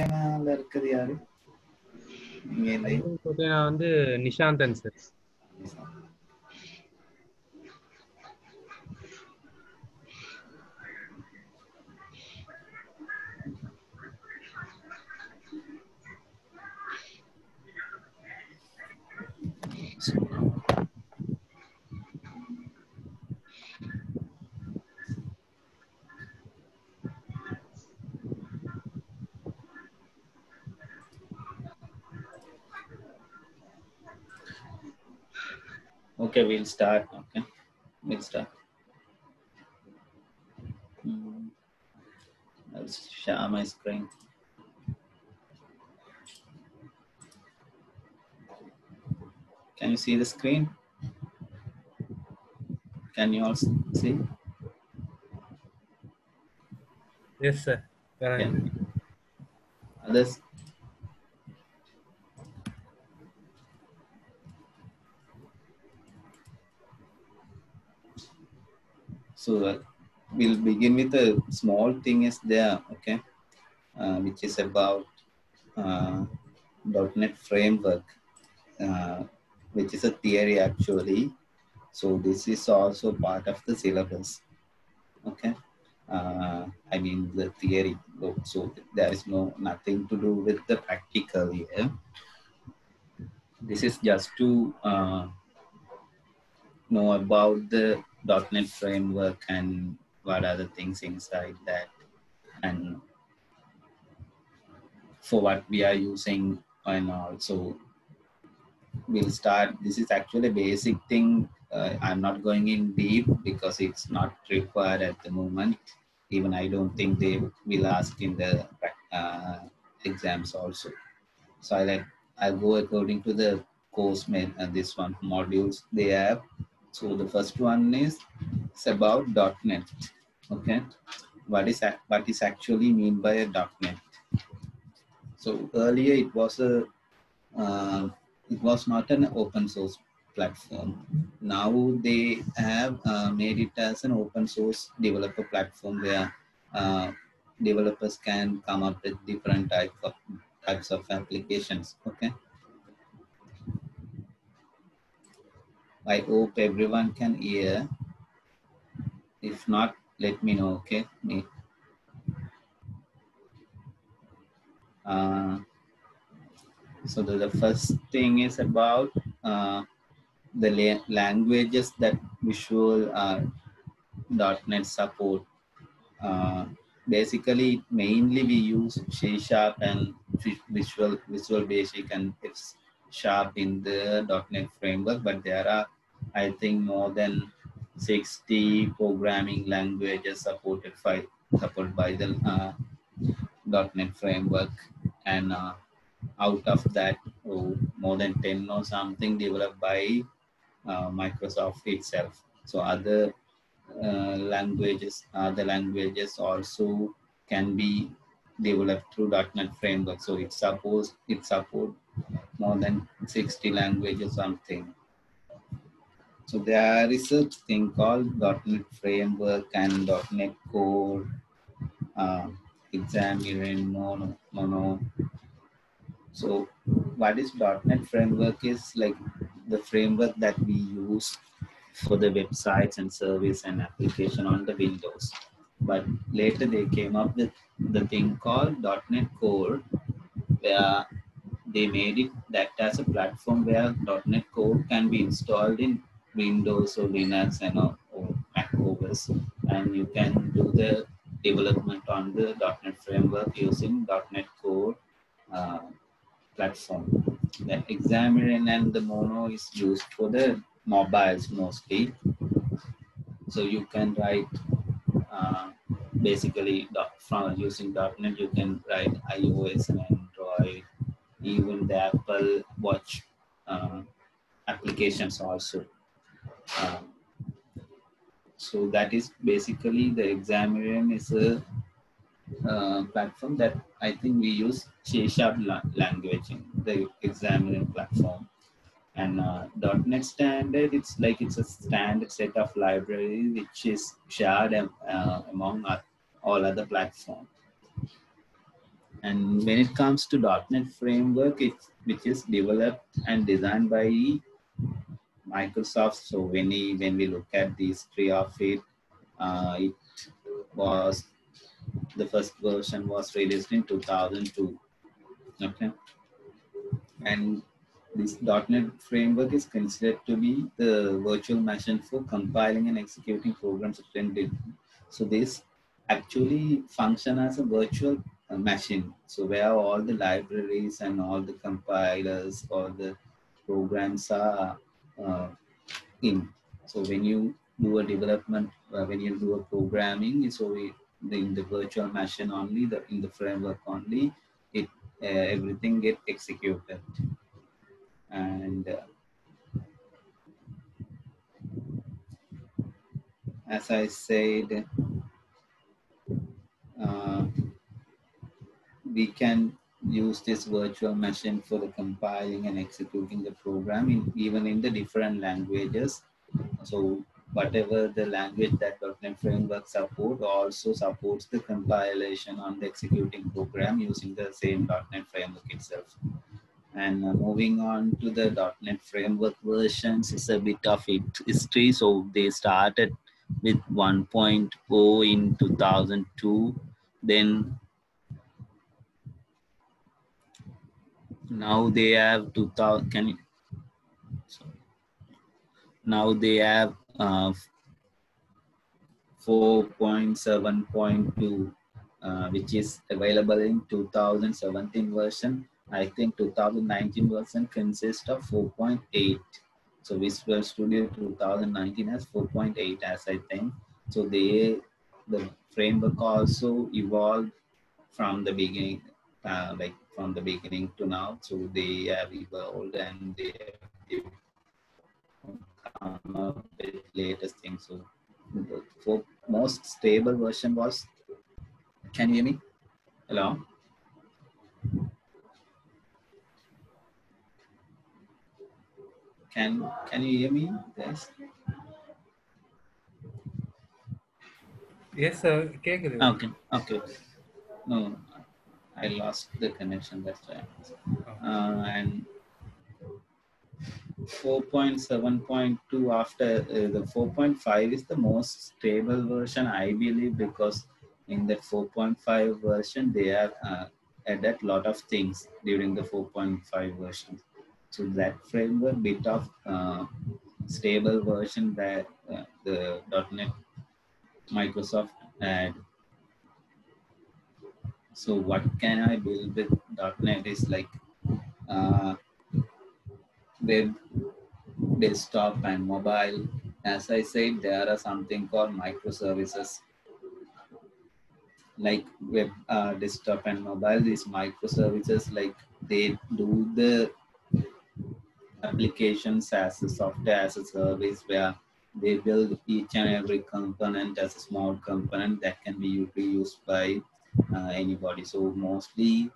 இருக்குது யாரு? நான் வந்து Nishanthan sir. Okay, we'll start. Okay, we'll start. I'll share my screen. Can you see the screen? Can you all see? Yes, sir. Okay. Others? So we'll begin with a small thing is there, okay, which is about .NET framework, which is a theory actually. So this is also part of the syllabus, okay. I mean the theory, so there is nothing to do with the practical here. This is just to know about the .NET framework and what are the things inside that, and for what we are using and all. So we'll start. This is actually a basic thing. I'm not going in deep because it's not required at the moment. Even I don't think they will ask in the exams also. So I'll go according to the course this one modules they have. So the first one is it's about .NET. Okay, what is actually mean by a .NET? So earlier it was not an open source platform. Now they have made it as an open source developer platform where developers can come up with different types of applications. Okay. I hope everyone can hear. If not, let me know. Okay. So the first thing is about the languages that Visual .NET support. Basically, mainly we use C# and Visual Basic and F# in the .NET framework, but there are, I think, more than 60 programming languages supported by the .NET framework, and out of that, more than 10 or something developed by Microsoft itself. So other the languages also can be developed through .NET framework. So it support more than 60 languages something. So there is a thing called .NET framework and .NET Core, Xamarin, Mono. So what is .NET framework is like the framework that we use for the websites and service and application on the Windows. But later they came up with the thing called .NET Core, where they made it that as a platform where .NET Core can be installed in Windows or Linux and or Mac OS, and you can do the development on the .NET framework using .NET Core platform. The Xamarin and the Mono is used for the mobiles mostly. So you can write basically from using .NET you can write iOS and Android, even the Apple Watch applications also. So that is basically the Xamarin is a platform that I think we use C# language in the Xamarin platform. And .NET standard, it's a standard set of library which is shared among all other platforms. And when it comes to .NET framework, which is developed and designed by Microsoft. So when we look at the history of it, it was the first version was released in 2002. Okay, and this .NET framework is considered to be the virtual machine for compiling and executing programs written. So this actually function as a virtual machine. So where all the libraries and all the compilers, all the programs are uh, in. So when you do a development, when you do a programming, in the virtual machine only, in the framework only, it everything get executed. And as I said, uh, we can use this virtual machine for the compiling and executing the program even in the different languages. So whatever the language that .NET Framework support also supports the compilation on the executing program using the same .NET Framework itself. And moving on to the .NET Framework versions is a bit of history. So they started with 1.0 in 2002. Then now they have 2000. Now they have 4.7.2, which is available in 2017 version. I think 2019 version consists of 4.8. So Visual Studio 2019 has 4.8 as I think. So the framework also evolved from the beginning, like from the beginning to now. So they have evolved and they have come up with latest things. So the most stable version was, can you hear me? Hello? Can you hear me, guys? Yes, sir. கேக்குது. Okay. No, I lost the connection, that's why. And 4.7.2 after the 4.5 is the most stable version, I believe, because in that 4.5 version they have added a lot of things during the 4.5 version. So that framework bit of stable version that the .NET Microsoft had. So what can I build with .NET is like web, desktop and mobile. As I said, there are something called microservices like web, desktop and mobile. These microservices, like they do the applications as a software as a service, where they build each and every component as a small component that can be used by anybody. So mostly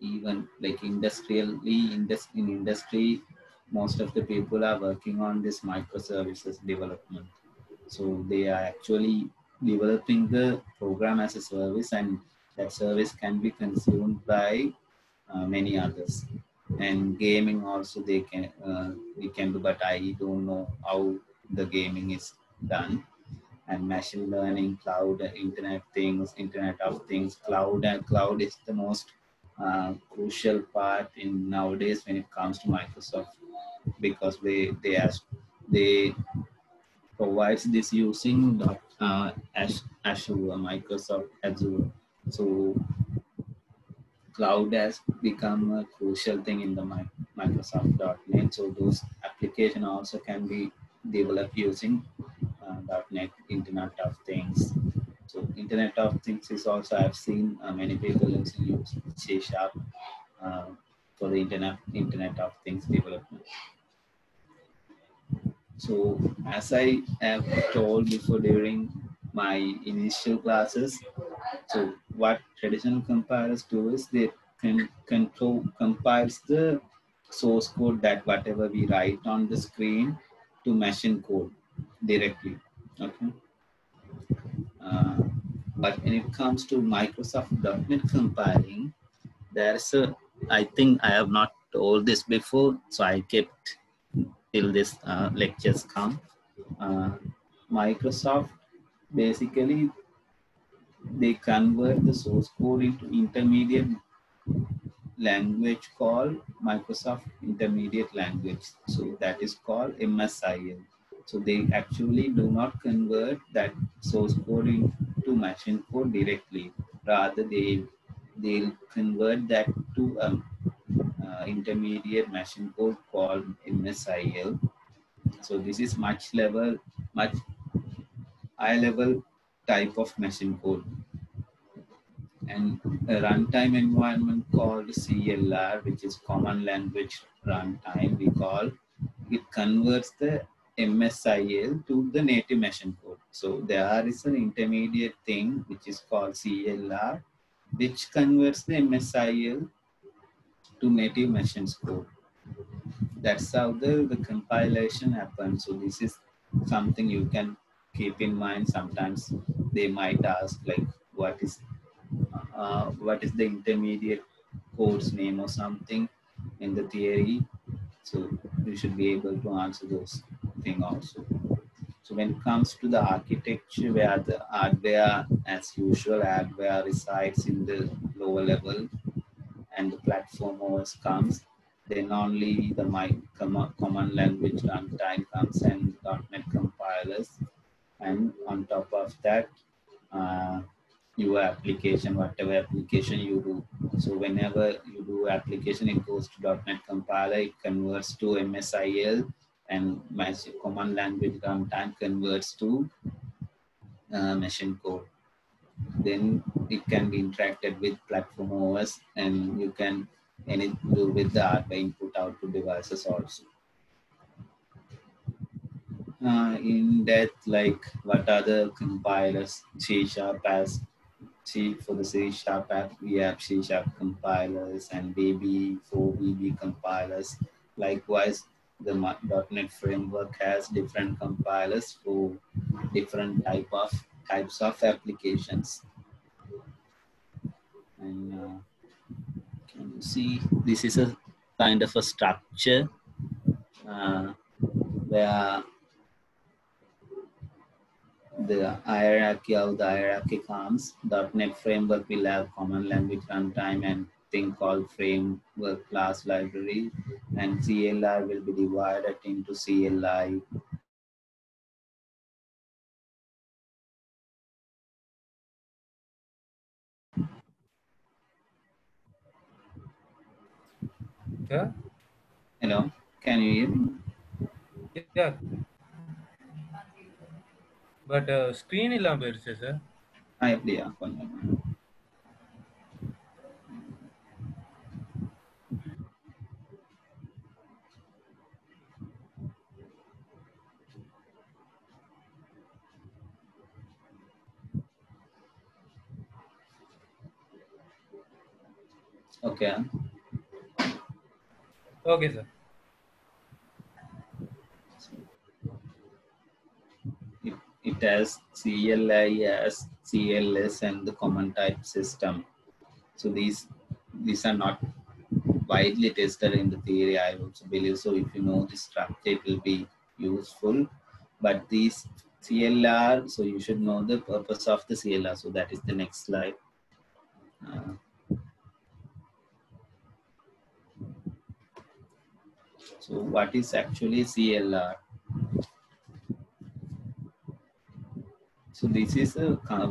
even like industrially, in industry, most of the people are working on this microservices development. So they are actually developing the program as a service, and that service can be consumed by many others. And gaming also they can we can do, but I don't know how the gaming is done. And machine learning, cloud, internet of things, cloud is the most crucial part in nowadays when it comes to Microsoft, because they provides this using Azure, Microsoft Azure. So cloud has become a crucial thing in the Microsoft.NET. So those applications also can be developed using .NET Internet of Things. So Internet of Things is also, I've seen many people using C# for the Internet of Things development. So as I have told before during my initial classes, so what traditional compilers do is they compiles the source code, that whatever we write on the screen, to machine code directly. Okay. But when it comes to Microsoft .NET compiling, there's a, I think I have not told this before, so I kept till this lectures come. Microsoft basically they convert the source code into intermediate language called Microsoft Intermediate Language. So that is called MSIL. So they actually do not convert that source code into machine code directly. Rather, they'll convert that to intermediate machine code called MSIL. So this is much high level type of machine code. And a runtime environment called CLR, which is Common Language Runtime, we call it, converts the MSIL to the native machine code. So there is an intermediate thing which is called CLR, which converts the MSIL to native machine code. That's how the compilation happens. So this is something you can keep in mind. Sometimes they might ask like, what is the intermediate code's name or something in the theory. So you should be able to answer those things also. So when it comes to the architecture, where the hardware, as usual, hardware resides in the lower level and the platform OS comes, then only the common language runtime comes and .NET compilers. And on top of that, your application, whatever application you do. So whenever you do application, it goes to .NET compiler, it converts to MSIL, and common language runtime converts to machine code. Then it can be interacted with platform OS, and you can do with the hardware input output devices also. In depth, like what are the compilers, C# as for the C# app, we have C# compilers and VB, 4VB compilers. Likewise, the .NET framework has different compilers for different types of applications. And can you see, this is a kind of a structure where the hierarchy comes. .NET framework will have common language runtime and thing called framework class library, and CLR will be divided into CLI. Yeah. Hello, can you hear me? Yeah. But screen இல்லாம போயிருச்சு sir. அப்படியா, கொஞ்சம். Okay. Okay, sir. It has CLI as CLS and the common type system. So these are not widely tested in the theory, I also believe. So if you know this structure, it will be useful. But these CLR, so you should know the purpose of the CLR. So that is the next slide. So what is actually CLR? So this is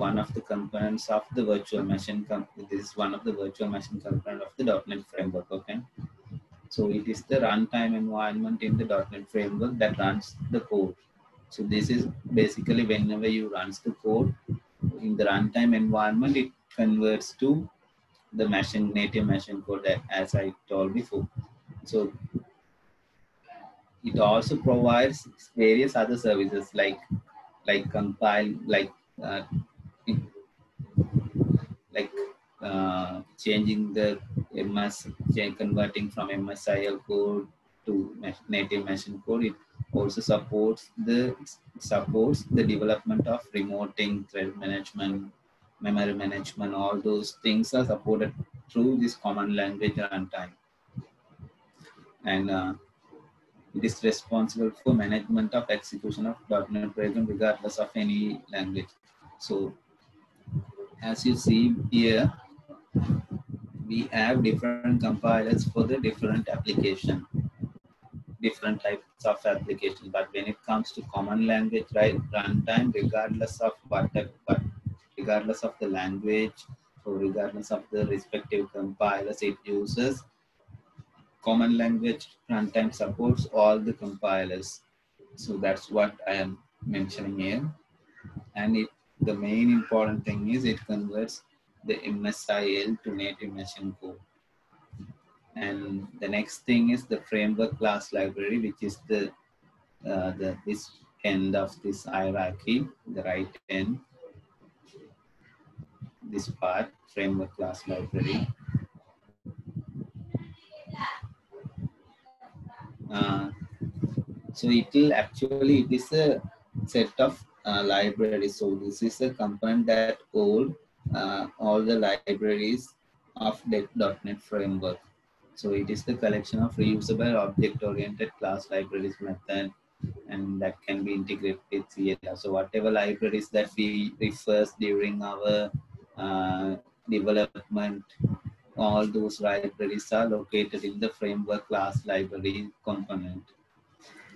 one of the components of the virtual machine. This is one of the virtual machine component of the .NET framework. Okay. So it is the runtime environment in the .NET framework that runs the code. So this is basically whenever you runs the code in the runtime environment, it converts to the native machine code that, as I told before. So it also provides various other services like compile, uh, changing the converting from MSIL code to native machine code. It also supports the development of remoting, thread management, memory management, all those things are supported through this common language runtime. And it is responsible for management of execution of .NET program regardless of any language. So as you see here, we have different compilers for the different application, different types of applications. But when it comes to common language runtime, regardless of the language or regardless of the respective compilers, it uses common language runtime supports all the compilers. So that's what I am mentioning here. And the main important thing is it converts the MSIL to native machine code. And the next thing is the framework class library, which is this end of this hierarchy, the right end, this part, framework class library. So it is a set of libraries. So this is a component that hold all the libraries of the .NET framework. So it is the collection of reusable object-oriented class libraries method, and that can be integrated with CLR. So whatever libraries that we refers during our development, all those libraries are located in the framework class library component.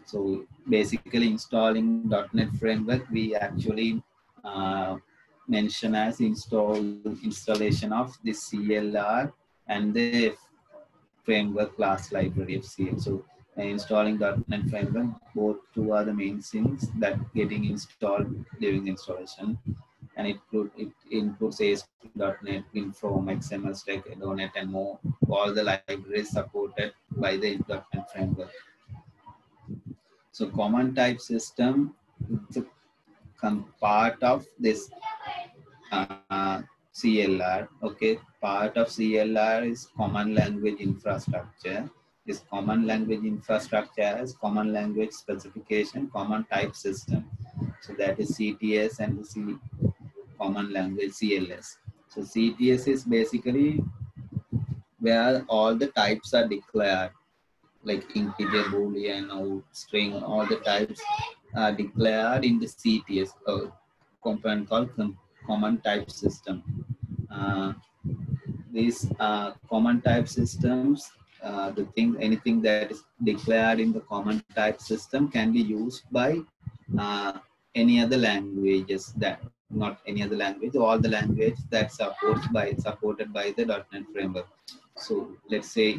So basically installing .NET framework, we actually mention as installation of the CLR and the framework class library FCL. So installing .NET framework, both two are the main things that getting installed during the installation. And it includes ASP.NET, Winforms, XML Stack, .NET, and more. All the libraries supported by the .NET framework. So common type system is a part of this CLR. Okay, part of CLR is common language infrastructure. This common language infrastructure has common language specification, common type system. So that is CTS and the common language CLS. So CTS is basically where all the types are declared, like integer, boolean, out, string, all the types are declared in the CTS, component called common type system. These common type systems, anything that is declared in the common type system can be used by any other languages, that not any other language, all the language that supported by the .NET framework. So let's say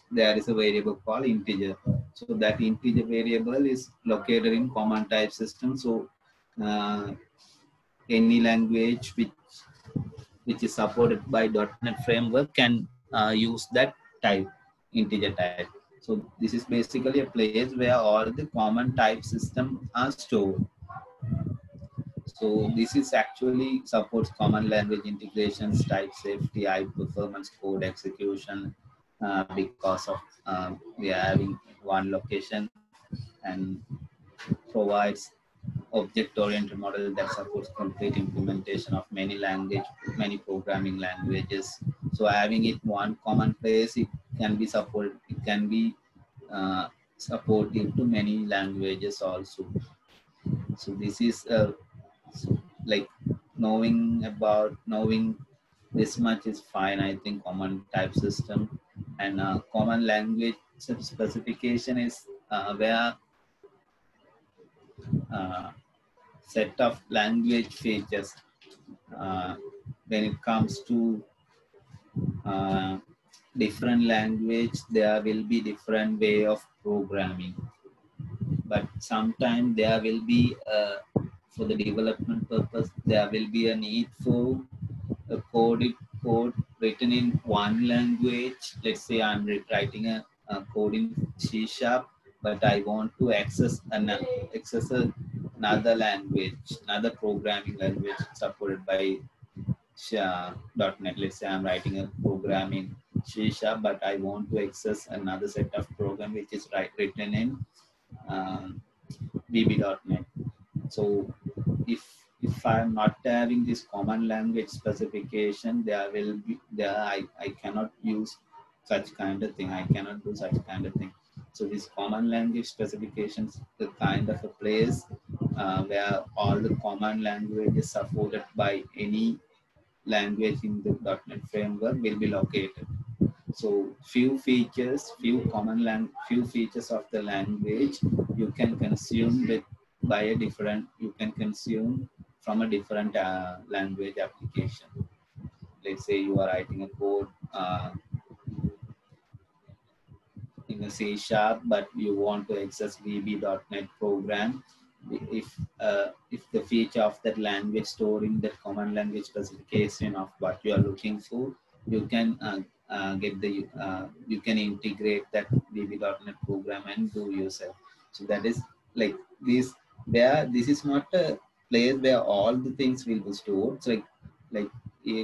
there is a variable called integer. So that integer variable is located in common type system. So any language which is supported by .NET framework can use that type, integer type. So this is basically a place where all the common type system are stored. So this is actually supports common language integrations, type safety, high performance code execution, because of we are having one location, and provides object-oriented model that supports complete implementation of many programming languages. So having it one common place, it can be supportive to many languages also. So this is like knowing this much is fine. I think common type system and common language specification is where set of language features. When it comes to uh, different language, there will be different way of programming, but sometimes there will be for the development purpose, there will be a need for a code written in one language. Let's say I'm writing a code in C#, but I want to access another language, another programming language supported by .NET. Let's say I'm writing a program in C#, but I want to access another set of program which is written in VB.NET. So if if I'm not having this common language specification, I cannot use such kind of thing. I cannot do such kind of thing. So this common language specifications, the kind of a place where all the common languages supported by any language in the .NET framework will be located. So few features, few features of the language you can consume with by a different, you can consume from a different language application. Let's say you are writing a code in a C sharp, but you want to access VB.NET program. If the feature of that language stored in that common language specification of what you are looking for, you can you can integrate that VB.NET program and do yourself. So that is like this. This is not a place where all the things will be stored. So like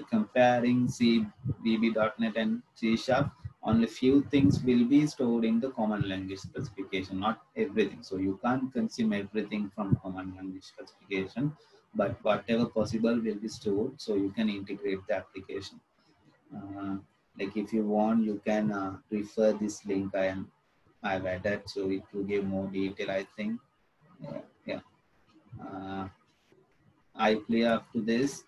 comparing C VB.NET and C sharp, only few things will be stored in the common language specification, not everything. So you can't consume everything from common language specification, but whatever possible will be stored, so you can integrate the application. Like if you want, you can refer this link I've added, so it will give more detail, I think. Yeah. I clear up to this.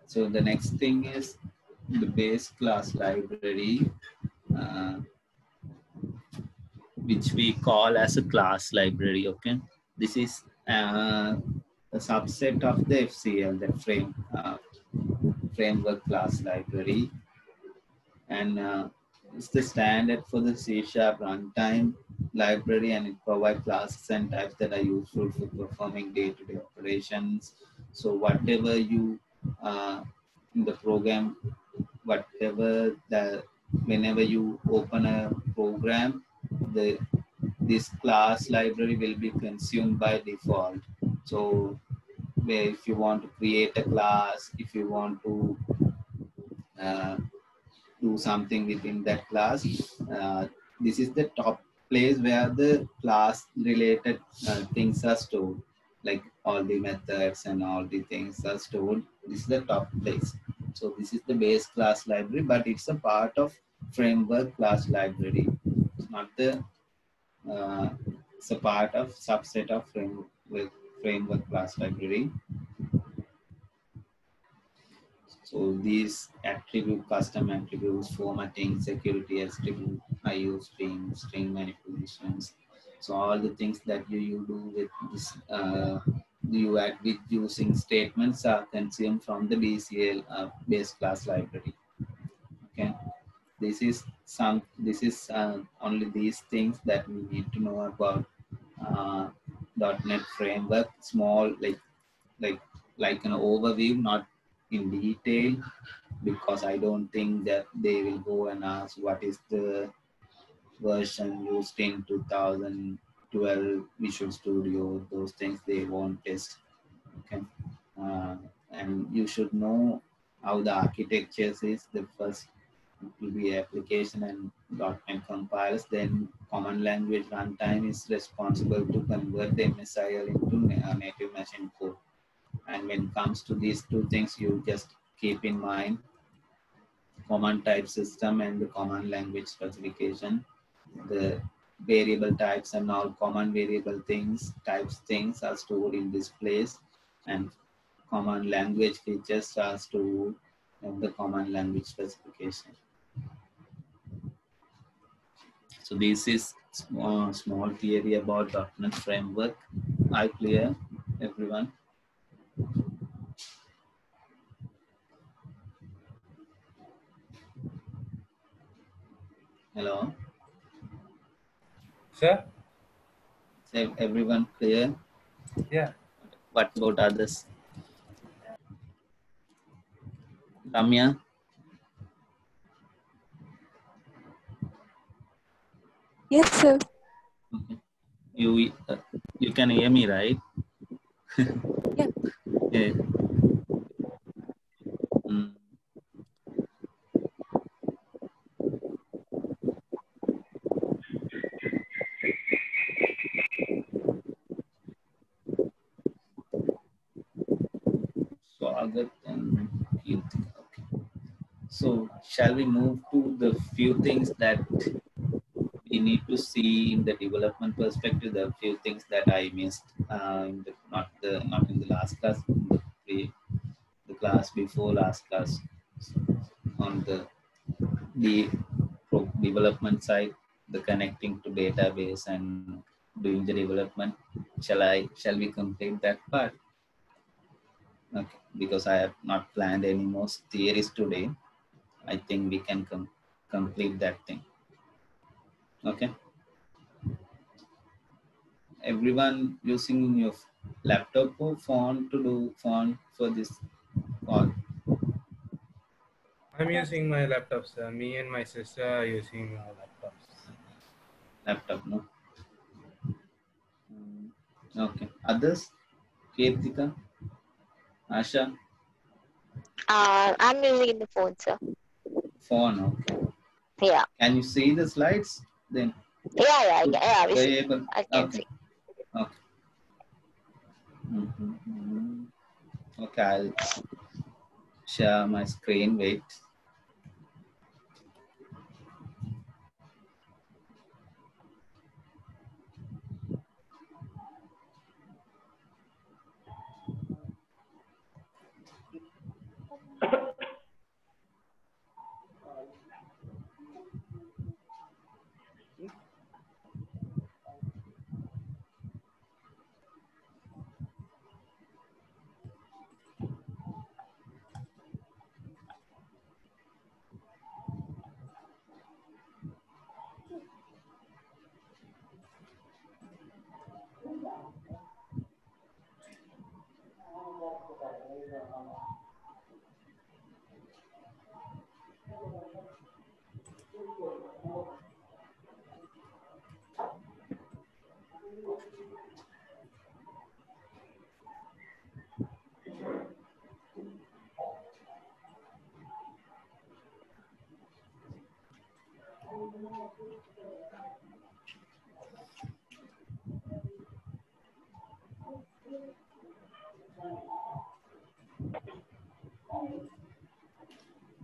So the next thing is the base class library, which we call as a class library. Okay, this is a subset of the FCL, the framework class library, and it's the standard for the C# runtime library, and it provides classes and types that are useful for performing day-to-day operations. So whatever you in the program, whenever you open a program, this class library will be consumed by default. So if you want to create a class, if you want to do something within that class, this is the top place where the class related things are stored, like all the methods and all the things are stored. This is the top place. So this is the base class library, but it's a part of framework class library. It's not the it's a part of subset of framework class library. So these attribute, custom attributes, formatting, security attribute, IO string manipulations. So all the things that you do with this, you add with using statements are consumed from the BCL base class library. Okay, this is only these things that we need to know about .NET framework. Small, like an overview, not in detail, because I don't think that they will go and ask what is the version used in 2012 Visual Studio. Those things they won't test. Okay, and you should know how the architecture is. The first will be application and .NET compilers. Then common language runtime is responsible to convert the MSIL into native machine code. And when it comes to these two things, you just keep in mind common type system and the common language specification. The variable types and all common variable types are stored in this place, and common language features are stored in the common language specification. So this is small theory about .NET framework. I clear, everyone? Hello? Sir? Is everyone clear? Yeah. What about others? Ramya? Yes, sir. Okay. You can hear me, right? Yeah. Yeah. Swagat and Kirti. Okay. So shall we move to the few things that we need to see in the development perspective? There are few things that I missed not in the last class, the class before last class on the development side, the connecting to database and doing the development. Shall we complete that part? Okay, because I have not planned any more theories today. I think we can complete that thing. Okay. Everyone using your laptop or phone to do phone for this call? I'm using my laptop, sir. Me and my sister are using our laptops. Laptop, no? Okay. Others? Kirtika? Asha? I'm using the phone, sir. Phone, okay. Yeah. Can you see the slides then? Yeah, we see. Able? I can Okay. see. Okay. Mhm. Okay, I'll share my screen. Wait.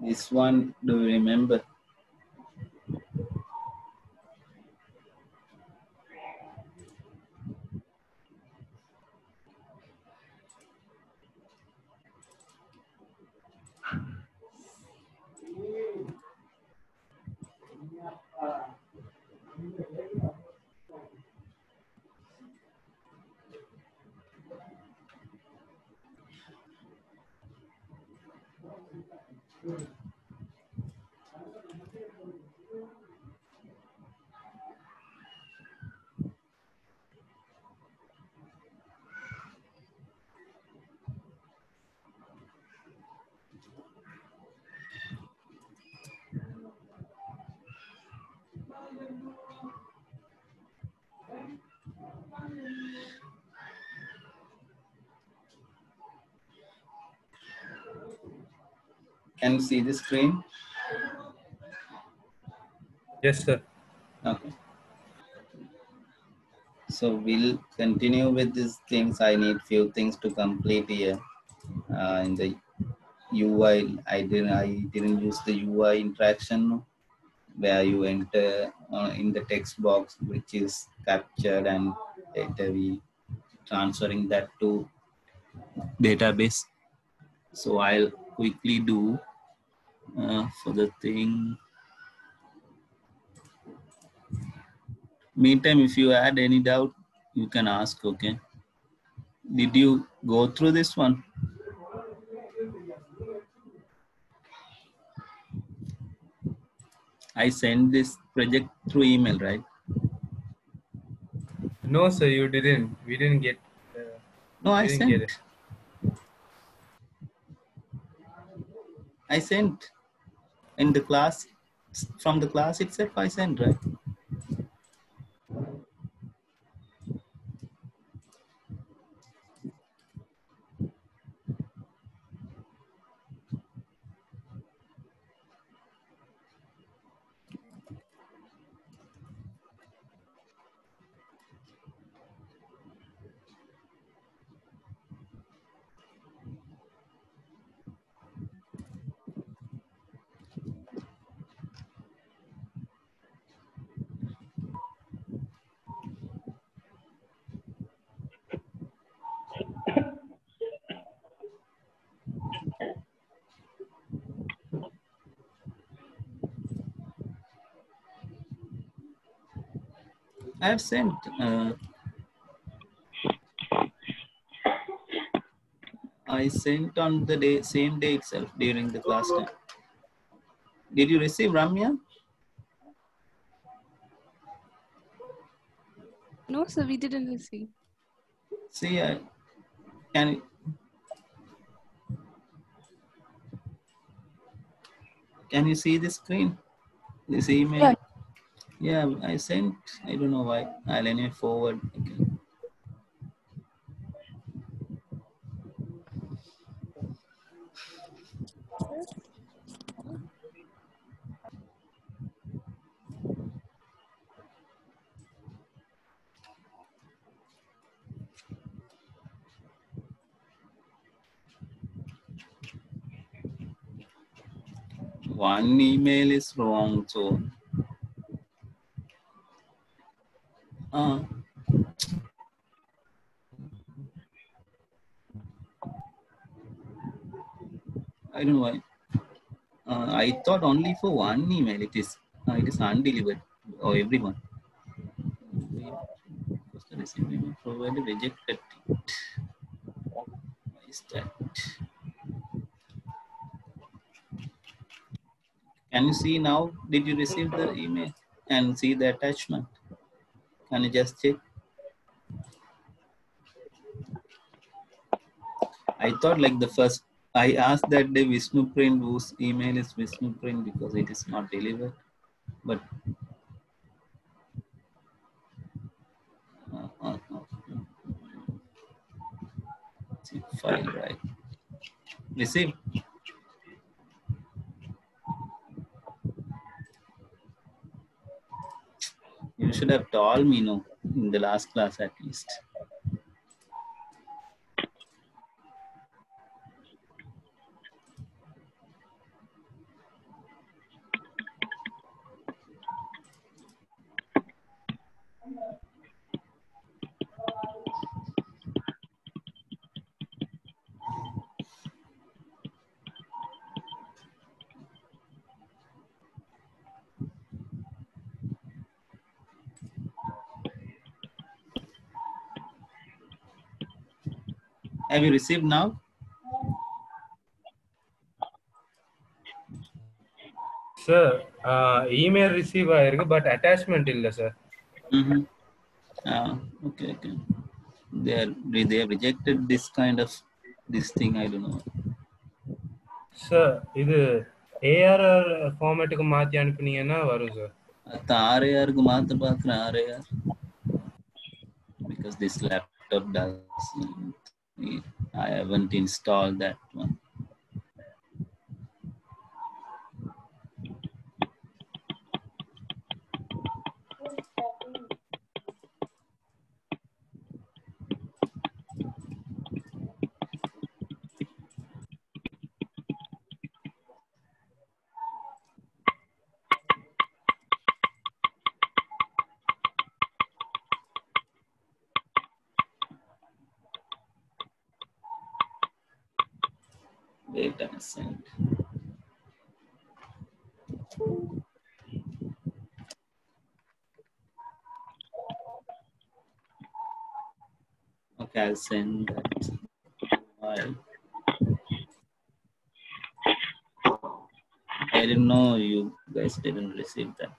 This one, do you remember? Can you see the screen? Yes, sir. Okay. So we'll continue with these things. I need few things to complete here. In the UI, I didn't use the UI interaction where you enter in the text box, which is captured, and later we transferring that to database. So I'll quickly do for the thing. Meantime, if you had any doubt, you can ask. Okay. Did you go through this one? I sent this project through email, right? No, sir, you didn't. We didn't get. No, I Didn't get it. sent. I sent in the class, from the class itself. I sent, right? I have sent. I sent on the same day itself during the class time. Did you receive, Ramya? No, sir, we didn't receive. See, can you see the screen? This email? Yeah, I sent. I don't know why. I'll anyway forward again. One email is wrong, so I don't know why. I thought only for one email it is undelivered or everyone. The receipt email provided rejected. Why is that? Can you see now? Did you receive the email and see the attachment? Can you just check? I thought like the first, I asked that day Vishnu Print whose email is Vishnu Print because it is not delivered. But file, right? Receive. You should have told me, no, in the last class at least. Have you received now? Sir, email receive but attachment illa, sir. Okay. They have rejected this kind of thing. I don't know. Sir, இது ARR ஃபார்மேட்டுக்கு மாத்தி அனுப்புனீங்கன்னா வரும் sir. RAR க்கு மாத்த பாக்குறேன் RAR because this laptop doesn't. I haven't installed that one. Wait a second. Okay, I'll send that file. I didn't know you guys didn't receive that.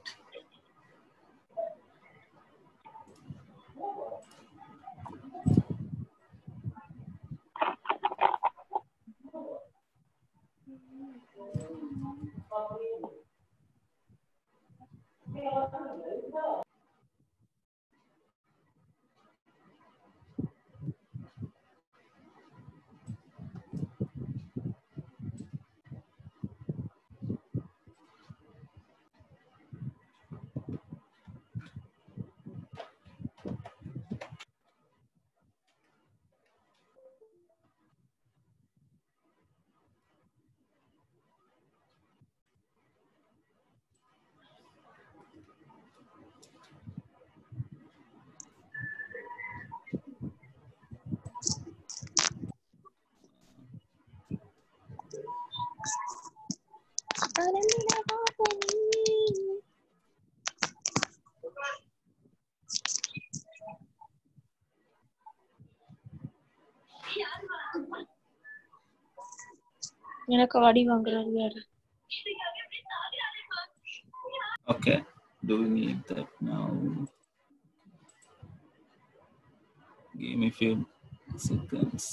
எனக்கு அடி வாங்குறாரு யாரு? Okay, do we need that now? Give me a few seconds.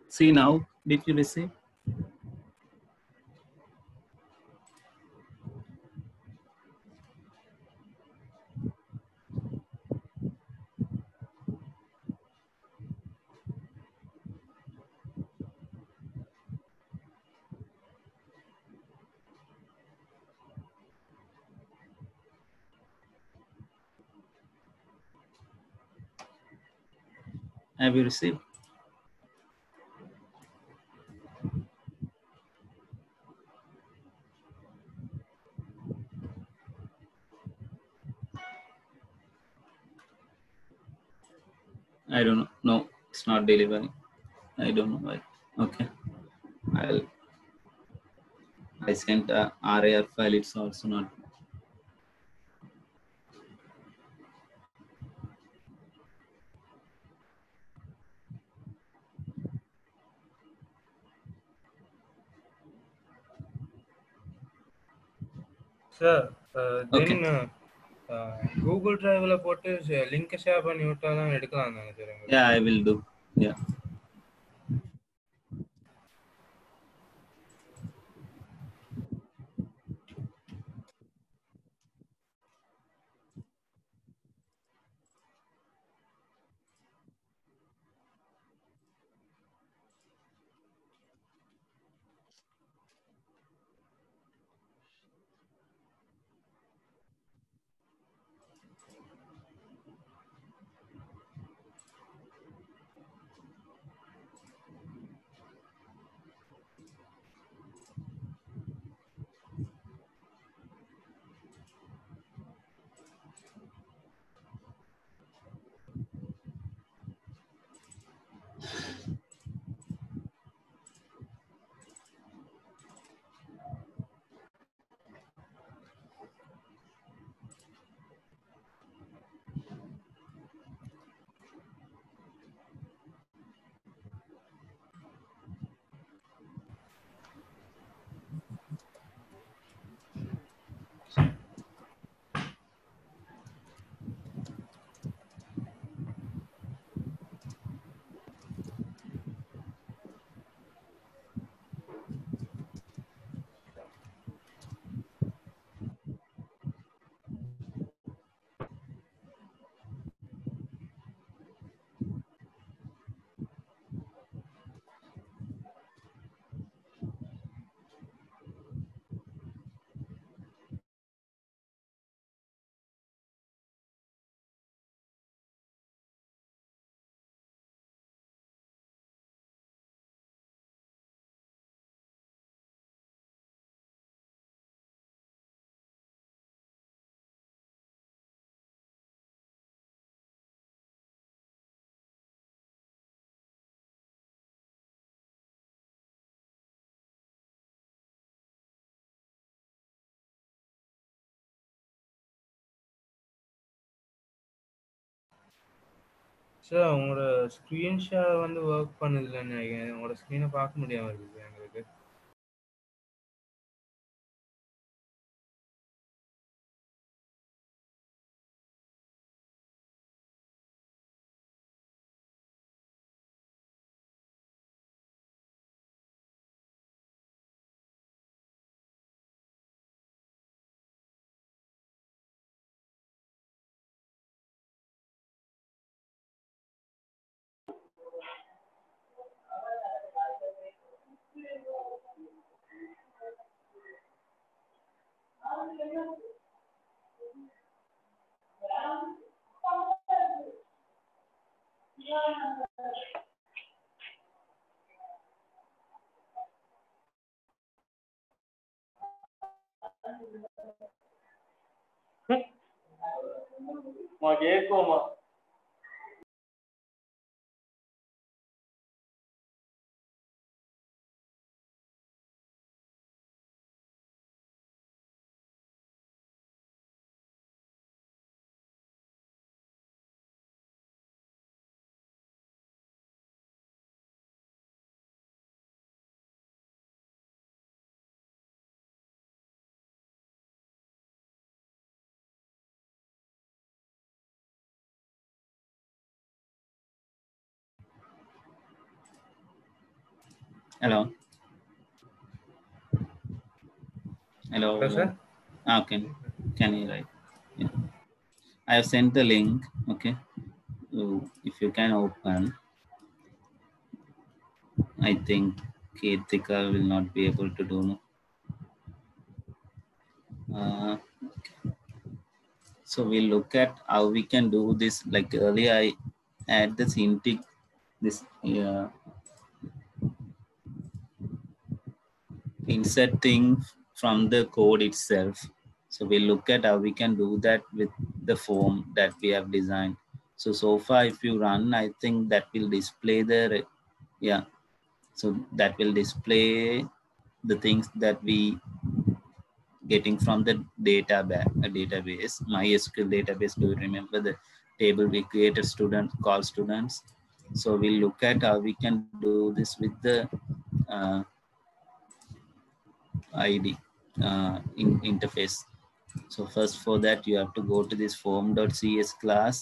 See now, did you receive? Have you received? I don't know. No, it's not delivering. I don't know why. Okay, I sent a RAR file. It's also not. Sir, Okay. then Google Driveல போட்டு link share பண்ணி விட்டாதான் எடுக்கலாம் நினைக்கிறேன். Yeah, I will do. Yeah. Sir உங்களோட screen share வந்து work பண்ணுதில்லைன்னு நினைக்கிறேன். உங்களோட ஸ்க்ரீனை பார்க்க முடியாம இருக்குது எங்களுக்கு. கேட்குமா? Hello. Hello. Hello, sir. Okay. Can you write? Yeah. I have sent the link. Okay. So if you can open, I think Ketika will not be able to do. So we'll look at how we can do this. Like earlier, I add this insert thing from the code itself. So we'll look at how we can do that with the form that we have designed. So far, if you run, I think that will display so that will display the things that we getting from the database, MySQL database. Do you remember the table we created call students? So we'll look at how we can do this with the ID interface. So first, for that you have to go to this form.cs class,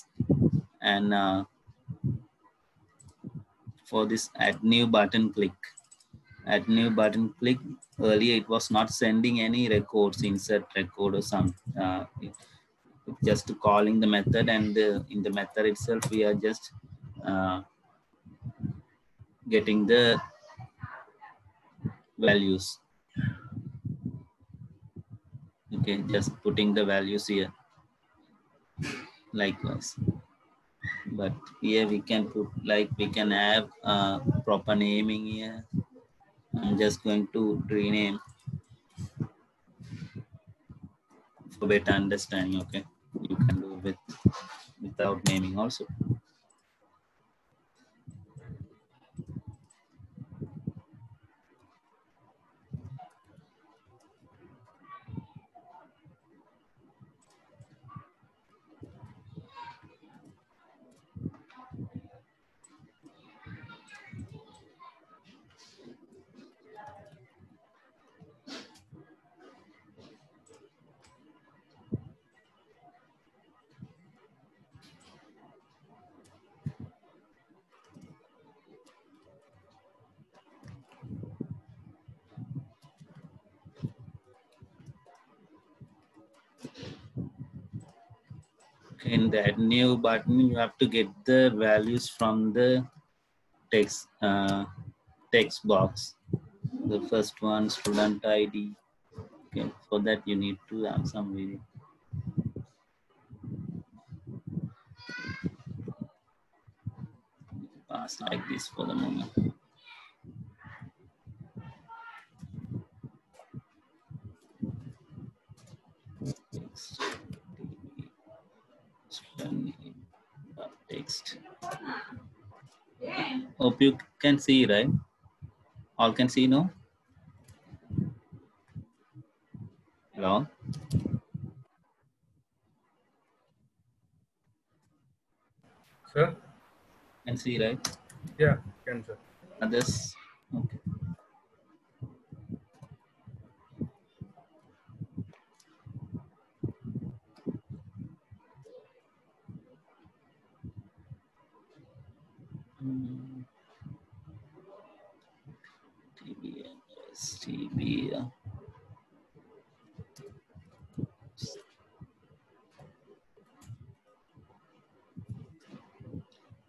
and for this add new button, click earlier it was not sending any records, insert record or some just calling the method, and in the method itself we are just getting the values. Okay, just putting the values here likewise. But here we can put, like, we can have proper naming here. I'm just going to rename for better understanding. Okay, you can do without naming also. In that new button, you have to get the values from the text box. The first one, student ID. Okay, for that you need to have some way. Pass like this for the moment. Text. Hope you can see, right? All can see, no? Hello? Sir? Can see, right? Yeah, can sir. Others? Okay. TB.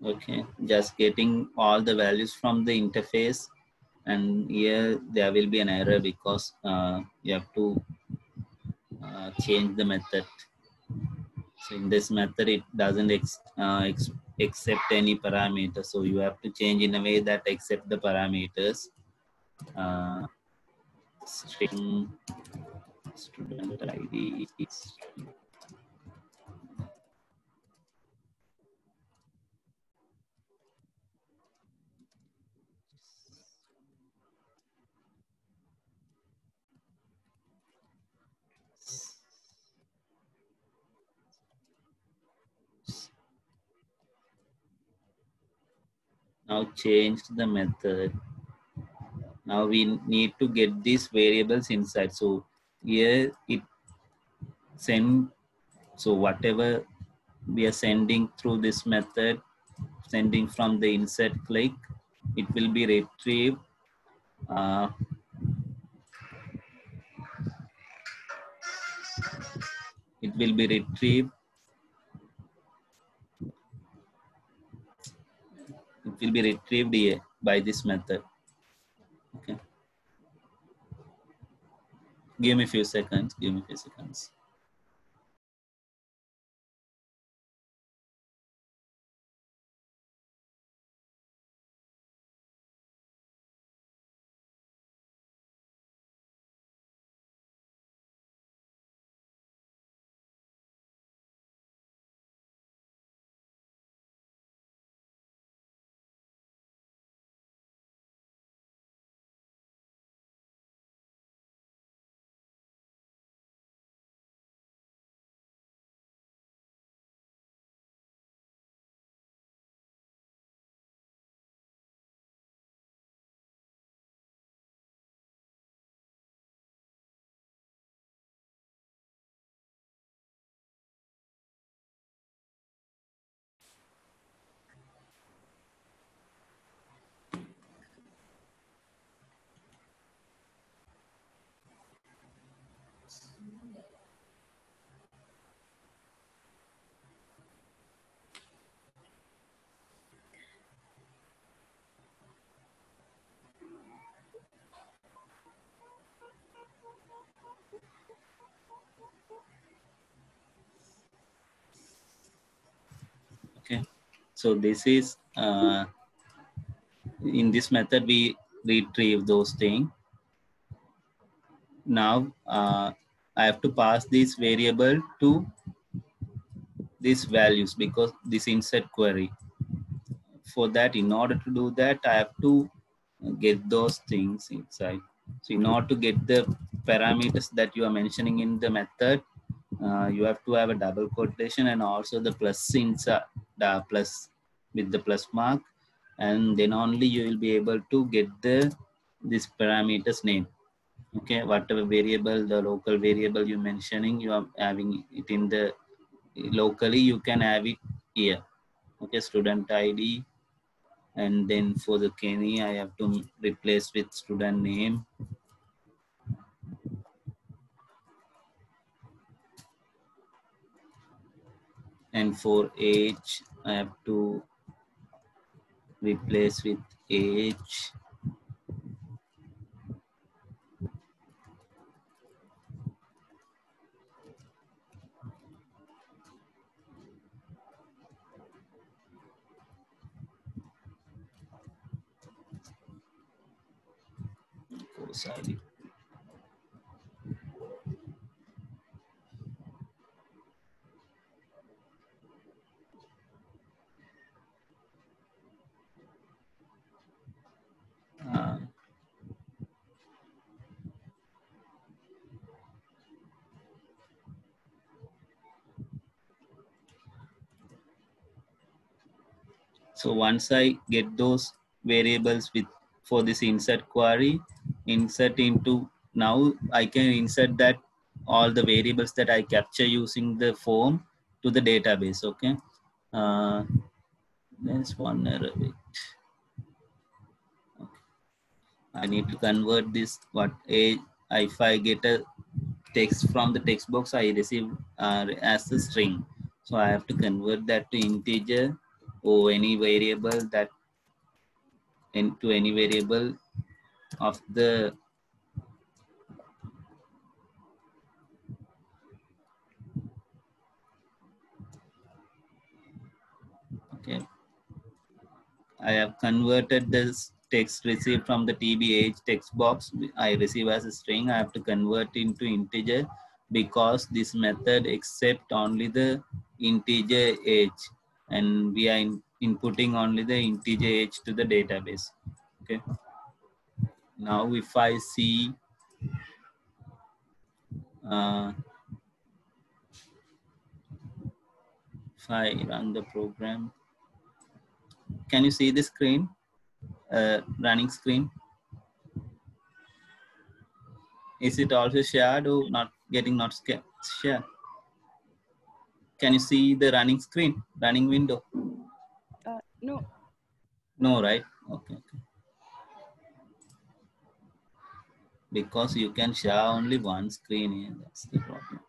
Okay, just getting all the values from the interface, and here there will be an error because you have to change the method. So in this method, it doesn't accept any parameter. So you have to change in a way that accept the parameters. String student ID. Now change the method. Now we need to get these variables inside. So here it send, so whatever we are sending through this method, sending from the insert click, it will be retrieved. It will be retrieved. It will be retrieved here by this method. Okay. Give me a few seconds. Give me a few seconds. Okay. So this is in this method we retrieve those things. Now I have to pass this variable to these values because this insert query. For that, in order to do that, I have to get those things inside. So in order to get the parameters that you are mentioning in the method, you have to have a double quotation and also the plus inside, the plus with the plus mark, and then only you will be able to get the this parameters name. Okay, whatever variable, the local variable you're mentioning, you are having it in the locally, you can have it here. Okay, student ID, and then for the Kenny, I have to replace with student name. And for age, I have to replace with age. Course ID. So once I get those variables for this insert query, insert into, now I can insert that all the variables that I capture using the form to the database. Okay. There's one error. Wait. Okay. I need to convert this. If I get a text from the text box, I receive as a string. So I have to convert that to integer or any variable that into any variable of the okay. I have converted this text received from the TBH text box I receive as a string. I have to convert into integer because this method accept only the integer age, and we are inputting only the integer age to the database. Okay. Now if I see if I run the program, can you see the screen, running screen? Is it also shared or not shared? Can you see the running screen, running window? No. No, right? Okay. Because you can share only one screen here. That's the problem.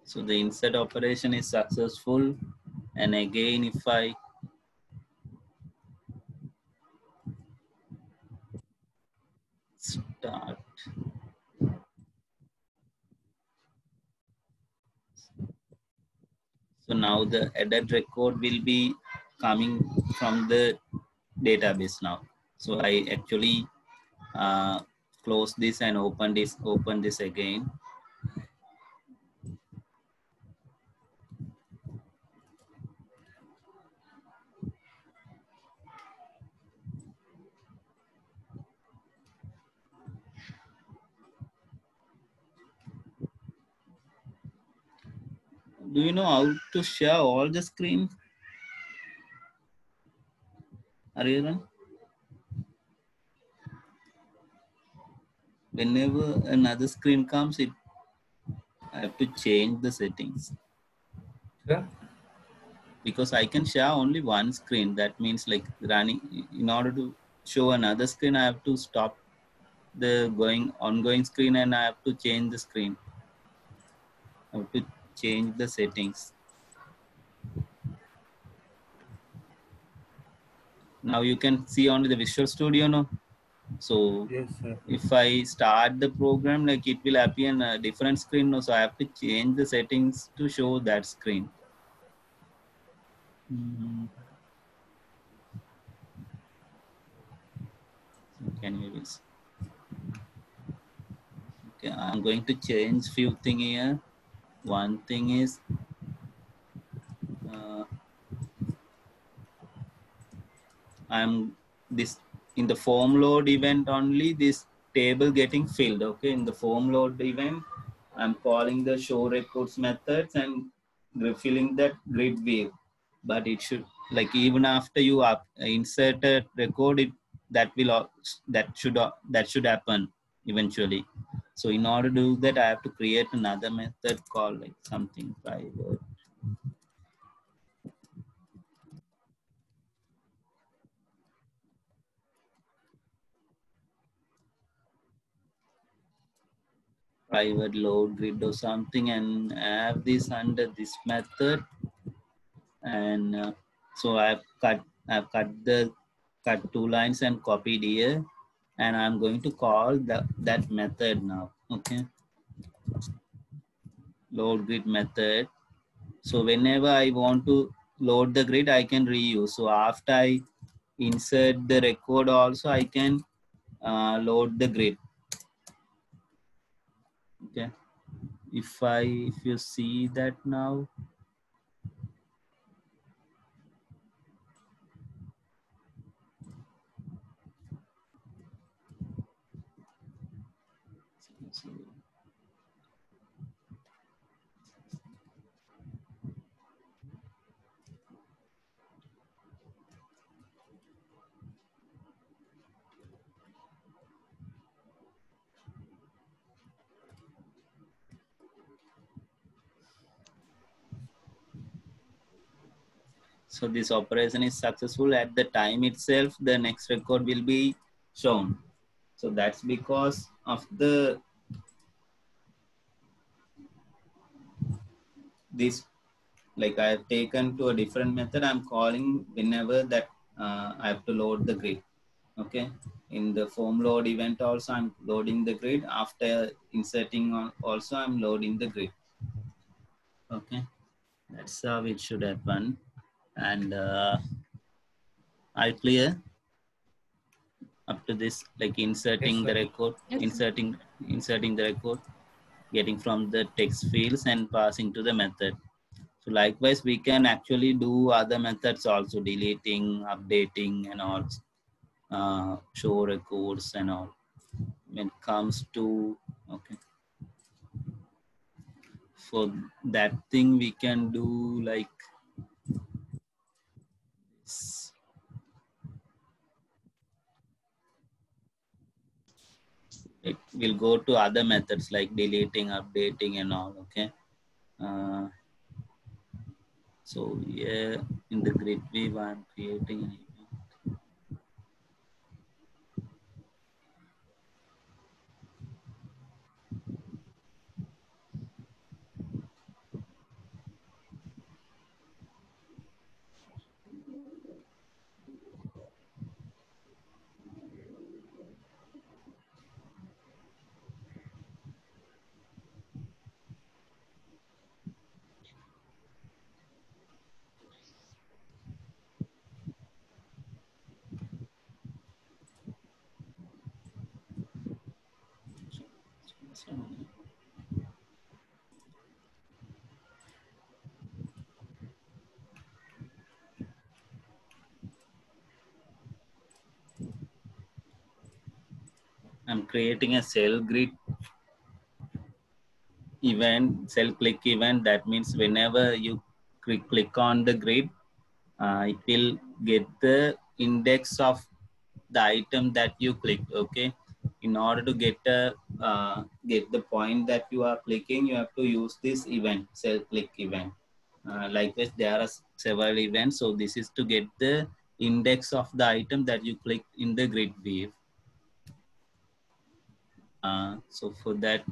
So the insert operation is successful. And again, if I start, so now the added record will be coming from the database now. So I actually close this and open this again. Do you know how to share all the screen? Ariran? Whenever another screen comes, I have to change the settings. Yeah. Because I can share only one screen. That means like running, in order to show another screen, I have to stop the ongoing screen and I have to change the screen. I have to change the settings. Now you can see only the Visual Studio now. So Yes, sir. if I start the program, like it will appear in a different screen now. So I have to change the settings to show that screen. Can you use? Okay, I'm going to change few things here. One thing is I'm this in the form load event only this table getting filled. Okay, in the form load event, I'm calling the show records methods and refilling that grid view. But it should, like, even after you insert a record, that should happen eventually. So in order to do that, I have to create another method called like something private. Private load grid or something, and have this under this method. And so I've cut two lines and copied here, and I'm going to call that method now. Okay, load grid method. So whenever I want to load the grid, I can reuse. So after I insert the record also, I can load the grid. Okay. If you see that now, so this operation is successful. At the time itself, the next record will be shown. So that's because of this, like I have taken to a different method. I'm calling whenever that I have to load the grid. Okay. In the form load event also, I'm loading the grid. After inserting on also, I'm loading the grid. Okay. That's how it should happen. And I clear up to this, like inserting Yes, the sir. record, Yes, inserting the record, getting from the text fields and passing to the method. So likewise, we can actually do other methods also, deleting, updating, and all, show records and all. When it comes to, okay, for that thing we can do like this. It will go to other methods like deleting, updating, and all. Okay. So yeah, in the grid view, I'm creating an event. I'm creating a cell grid event, cell click event. That means whenever you click on the grid, it will get the index of the item that you clicked. Okay. In order to get the point that you are clicking, you have to use this event, cell click event. Likewise, there are several events. So this is to get the index of the item that you clicked in the grid view. So for that,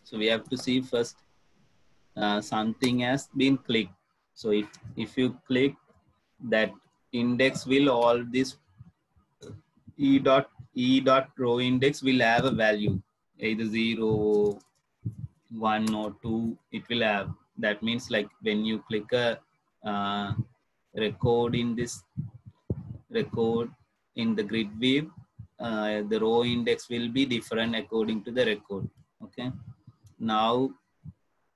so we have to see first something has been clicked. So if you click, that index will all this e dot row index will have a value, either 0, 1 or 2. It will have. That means like when you click a record in this record in the grid view, the row index will be different according to the record. Okay. Now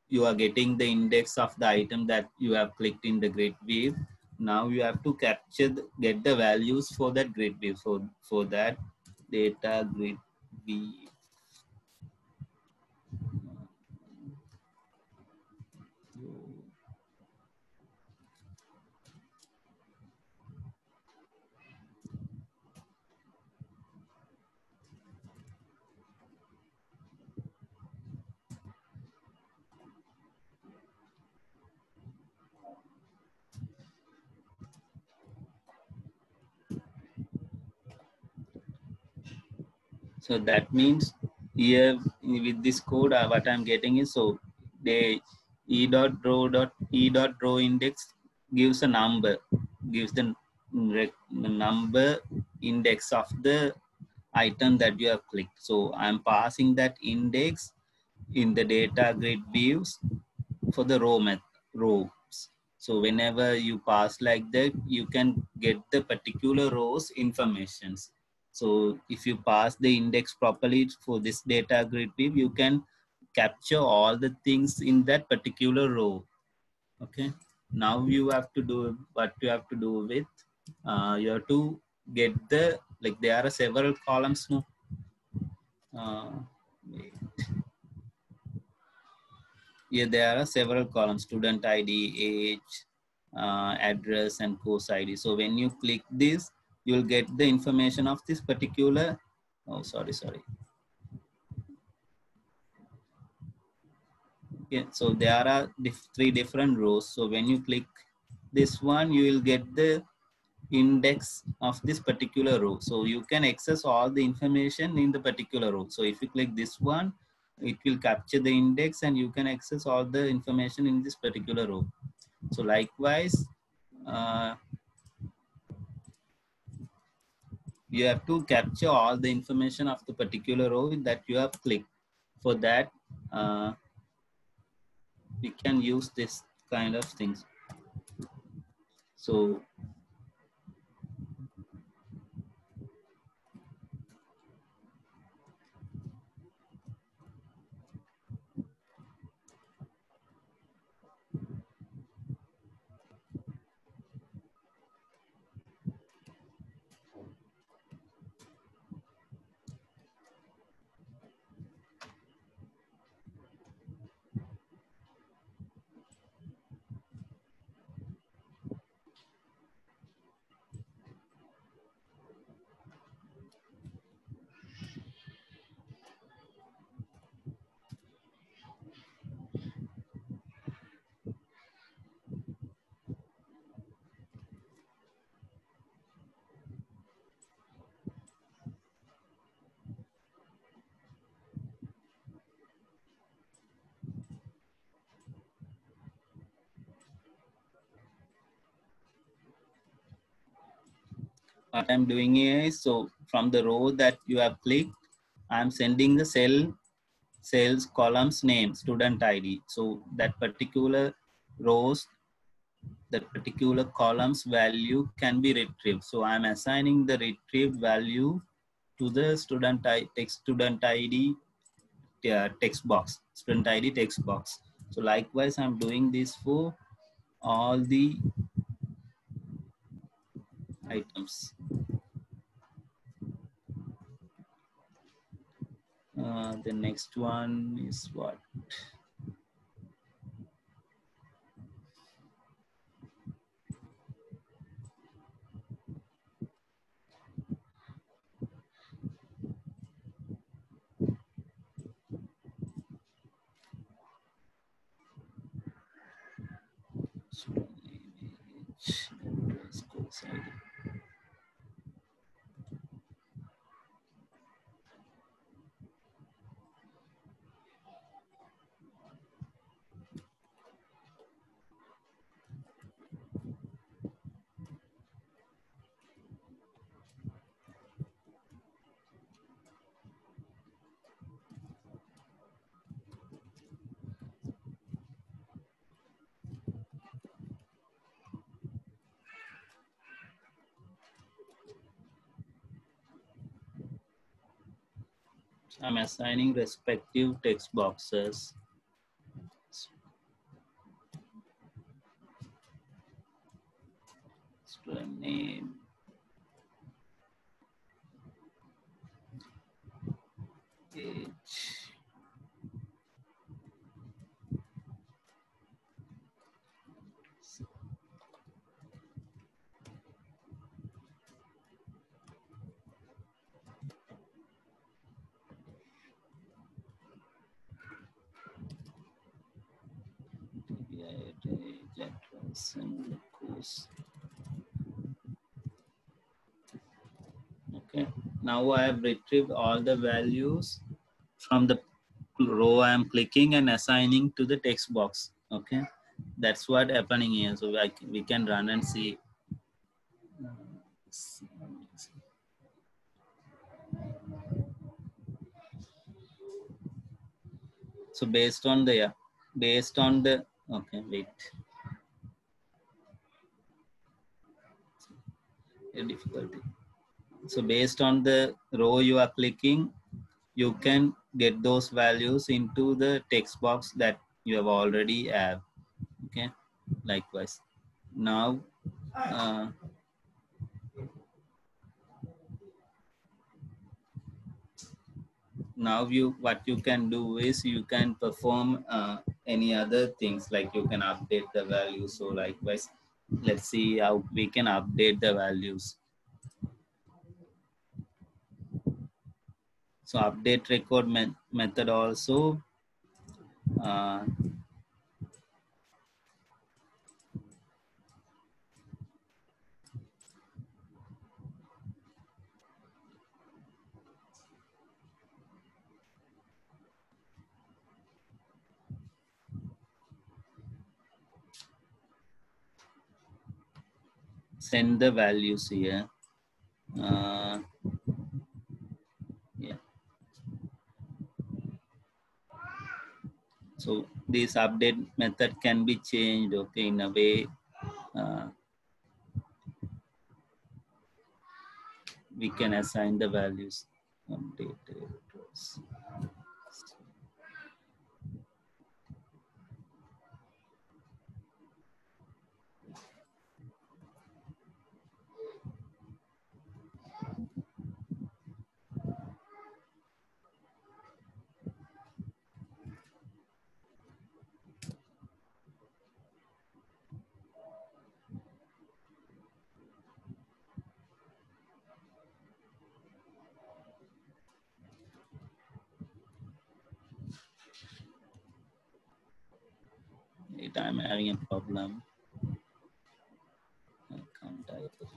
you are getting the index of the item that you have clicked in the grid view. Now you have to get the values for that grid view. So for that, data grid view. So that means here with this code, what I'm getting is, so the e dot row index gives a number, gives the number index of the item that you have clicked. So I'm passing that index in the data grid views for the rows. So whenever you pass like that, you can get the particular rows informations. So if you pass the index properly for this data grid view, you can capture all the things in that particular row. Okay. Now you have to do what you have to do with, you have to get the, like there are several columns. No. Wait. Yeah, there are several columns: student ID, age, address, and course ID. So when you click this, you'll get the information of this particular. Oh, sorry. Okay, so there are three different rows. So when you click this one, you will get the index of this particular row. So you can access all the information in the particular row. So if you click this one, it will capture the index and you can access all the information in this particular row. So likewise, you have to capture all the information of the particular row that you have clicked. For that, we can use this kind of things. So what I'm doing here is, so from the row that you have clicked, I'm sending the sales columns name, student ID. So that particular rows, that particular columns value can be retrieved. So I'm assigning the retrieved value to the student ID text box, student ID text box. So likewise, I'm doing this for all the items. The next one is what? I'm assigning respective text boxes. Student name. Age. And the course. Okay, now I have retrieved all the values from the row I am clicking and assigning to the text box. Okay, that's what happening here. So we can run and see. So based on the okay, wait. A difficulty. So based on the row you are clicking, you can get those values into the text box that you have already have. Okay, likewise. Now, what you can do is you can perform any other things, like you can update the values. So likewise, let's see how we can update the values. So update record method also send the values here. Yeah. So this update method can be changed, okay, in a way we can assign the values. Updated. Wait, I'm having a problem. I can't type it.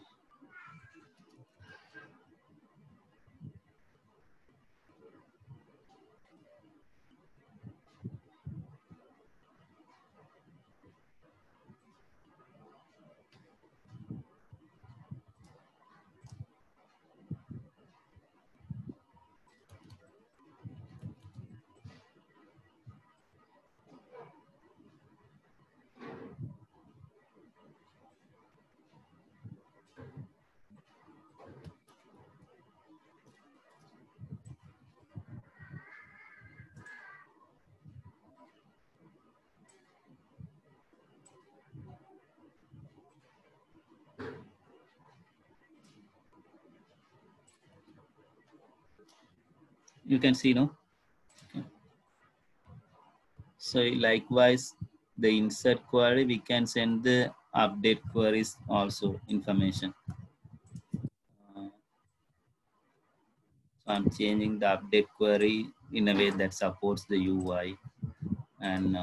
You can see, no? Okay. So likewise, the insert query, we can send the update queries also information. So I'm changing the update query in a way that supports the UI, and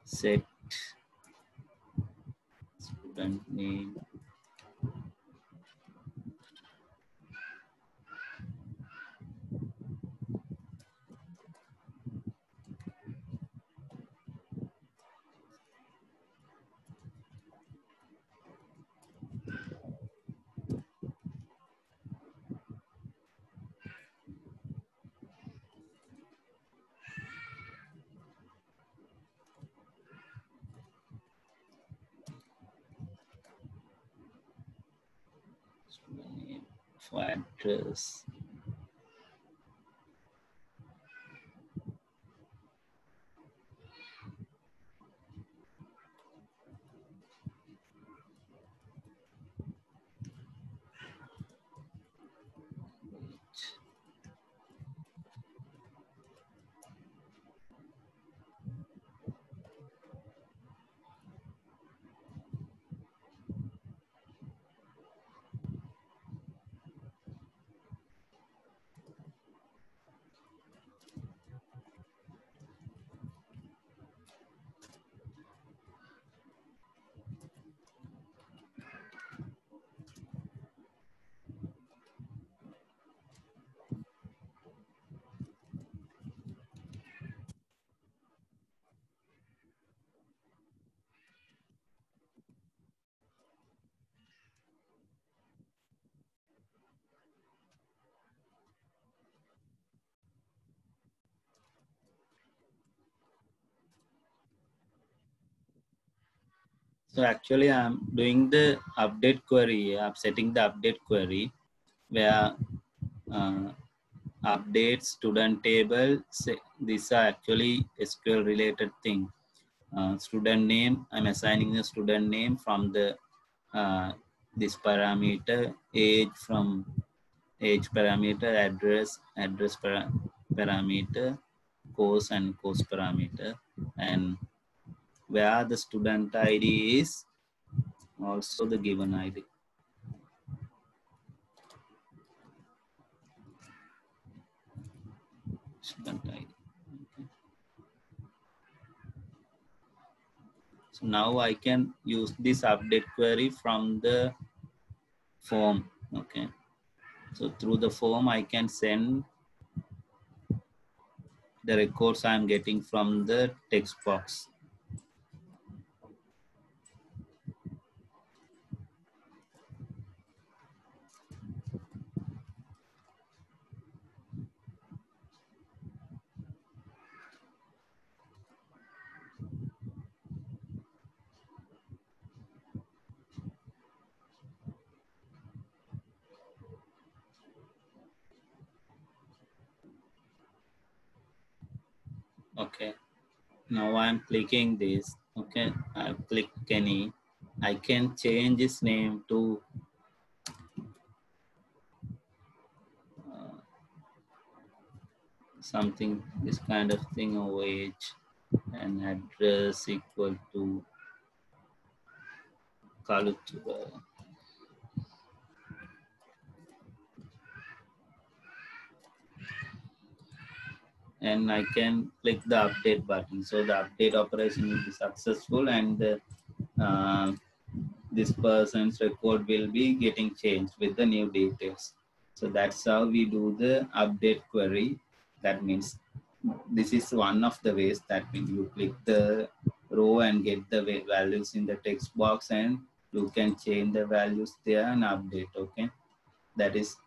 set student name. For address. So actually I'm doing the update query. I'm setting the update query where update student table. These are actually SQL related thing. Student name, I'm assigning the student name from the this parameter, age from age parameter, address parameter, course and course parameter, and where the student ID is also the given ID. Student ID. Okay. So now I can use this update query from the form. Okay. So through the form, I can send the records I'm getting from the text box. Okay. Now I'm clicking this. Okay. I click Kenny. I can change his name to something, this kind of thing, or age and address equal to Kalutura. And I can click the update button. So the update operation will be successful, and this person's record will be getting changed with the new details. So that's how we do the update query. That means this is one of the ways that when you click the row and get the values in the text box, and you can change the values there and update. Okay, that is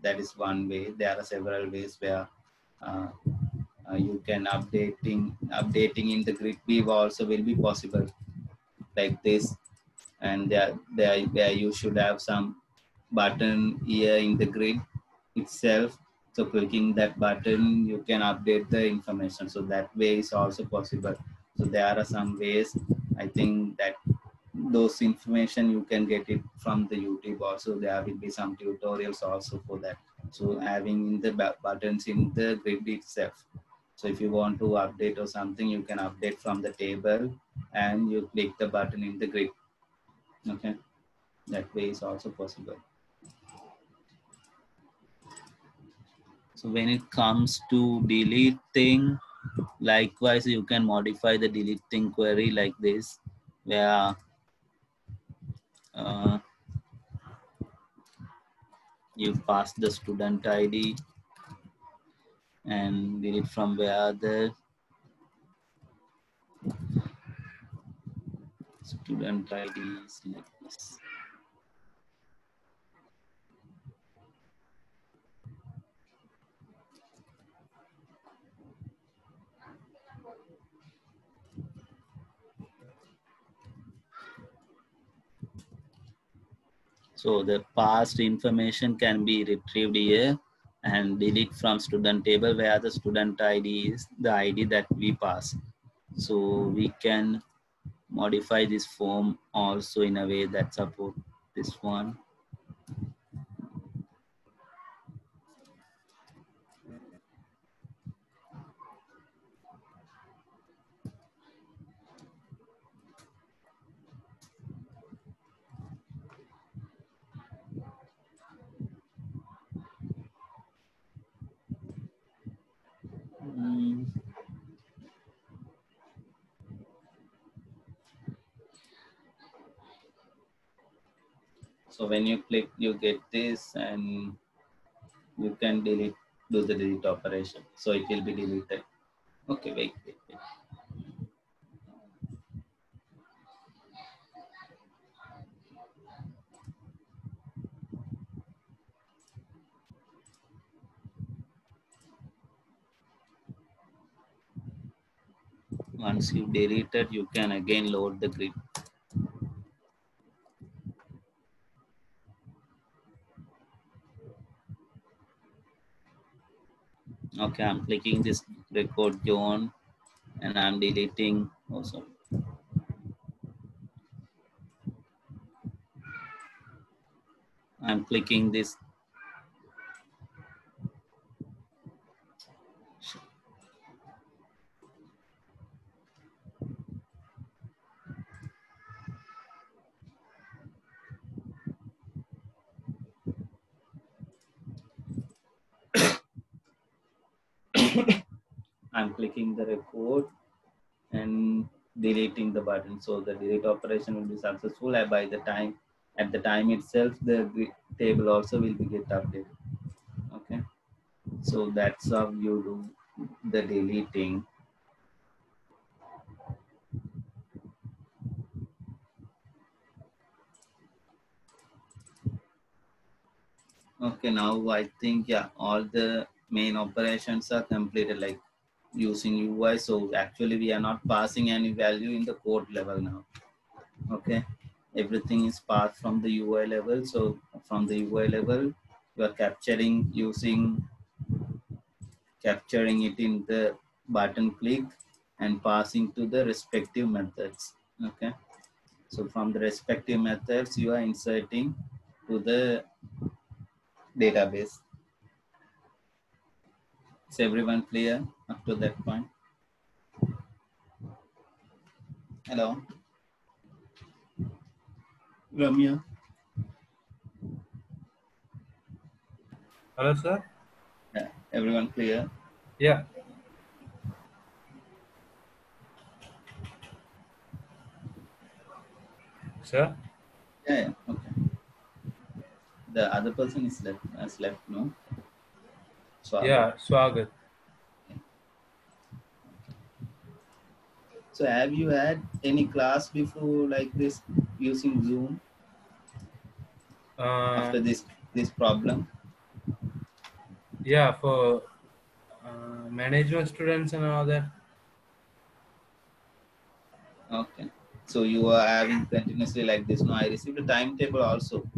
that is one way. There are several ways where uh, you can updating in the grid view also will be possible, like this. And there where you should have some button here in the grid itself. So clicking that button, you can update the information. So that way is also possible. So there are some ways. I think that those information you can get it from the YouTube also. There will be some tutorials also for that. So having the buttons in the grid itself. So if you want to update or something, you can update from the table and you click the button in the grid. Okay, that way is also possible. So when it comes to deleting, likewise, you can modify the deleting query like this, where you pass the student ID and delete from where the student ID is like this. So the past information can be retrieved here and delete from student table where the student ID is the ID that we pass. So we can modify this form also in a way that support this one. So when you click, you get this, and you can delete, do the delete operation. So it will be deleted. Okay, wait. Once you delete it, you can again load the grid. Okay, I'm clicking this record zone and I'm deleting also. I'm clicking this. I'm clicking the record and deleting the button. So the delete operation will be successful by the time, at the time itself, the table also will be get updated. Okay. So that's how you do the deleting. Okay, now I think, yeah, all the main operations are completed, like using UI. So actually we are not passing any value in the code level now. Okay, everything is passed from the UI level. So from the UI level, you are capturing it in the button click and passing to the respective methods. Okay, so from the respective methods, you are inserting to the database. Is everyone clear up to that point? Hello, Ramya. Hello, sir. Yeah, everyone clear? Yeah. Sir? Yeah, okay. The other person is left, has left, no? Yeah, Swagat. So have you had any class before like this using Zoom after this problem? Yeah, for management students and all that. Okay. So you are having continuously like this. No, I received a timetable also.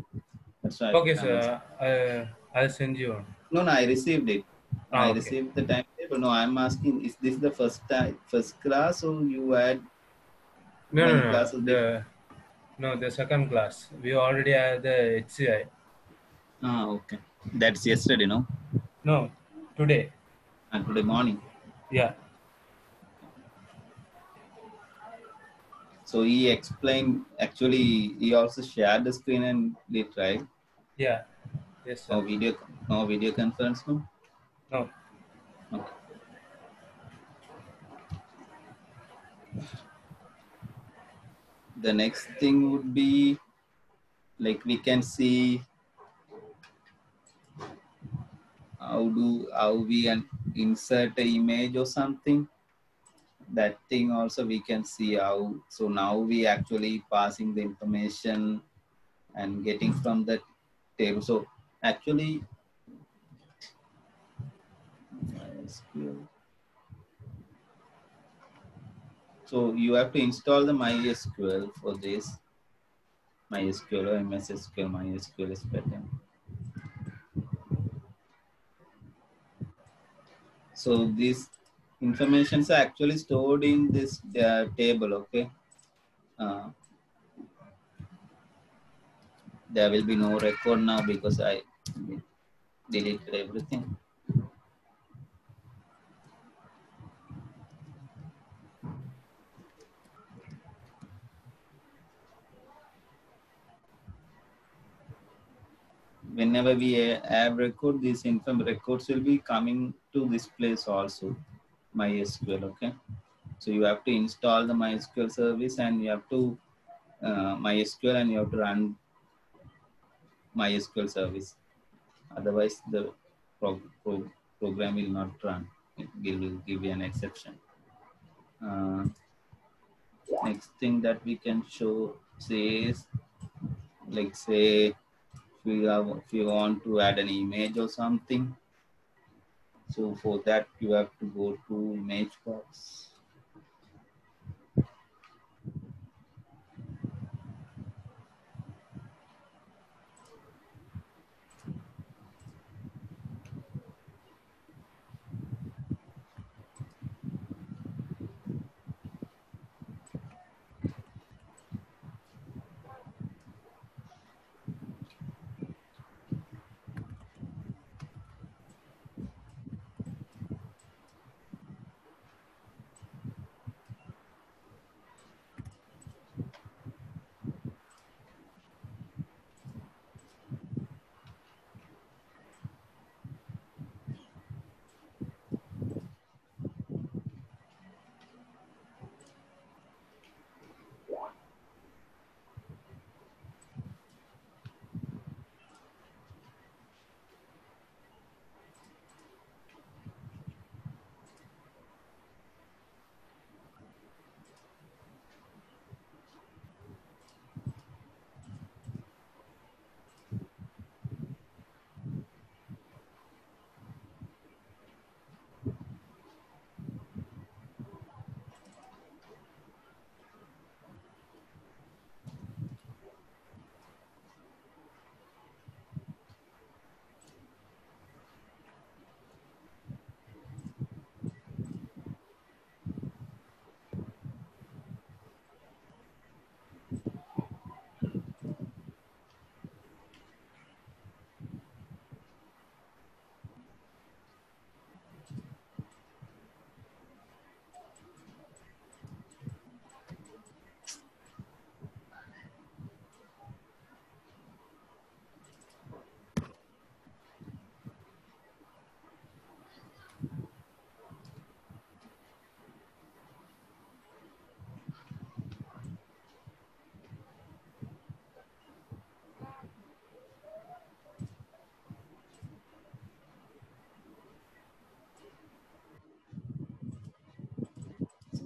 That's why Okay, I'm asking. sir. I'll send you one. No, I received it. I Okay. received the timetable. No, I'm asking, is this the first class or you had many classes before? The second class. We already had the HCI. Okay. That's yesterday, no? No, today. And today morning. Yeah. So he explained, actually, he also shared the screen and did, right? Yeah. Yes, sir. No video conference, no? No. Okay. The next thing would be, like, we can see how we insert an image or something. That thing also we can see how. So now we actually passing the information and getting from the table. So actually, so you have to install the MySQL for this. MySQL or MS SQL. MySQL is better. So these informations are actually stored in this table. Okay. There will be no record now because I deleted everything. Whenever we have record, these records will be coming to this place also, MySQL. Okay, so you have to install the MySQL service and you have to MySQL and you have to run MySQL service. Otherwise, the program will not run. It will give you an exception. Next thing that we can show says, like say, if you want to add an image or something, so for that you have to go to image box.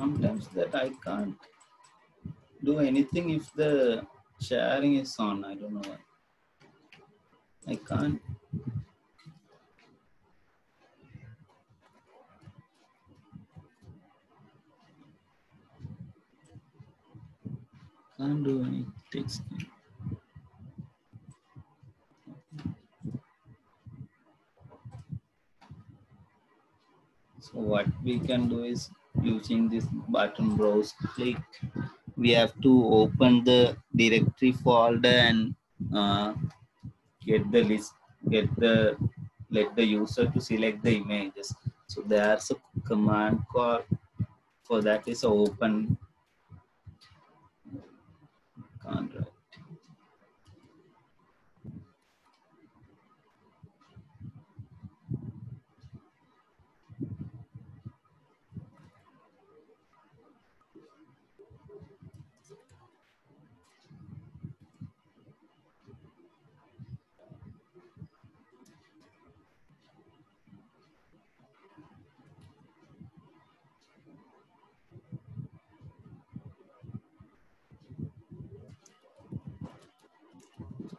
sometimes that I can't do anything if the sharing is on. I don't know why. I can't. Can't do any texting. So what we can do is using this button browse click. We have to open the directory folder and get the list, let the user to select the images. So there's a command call for that is open. Can't write.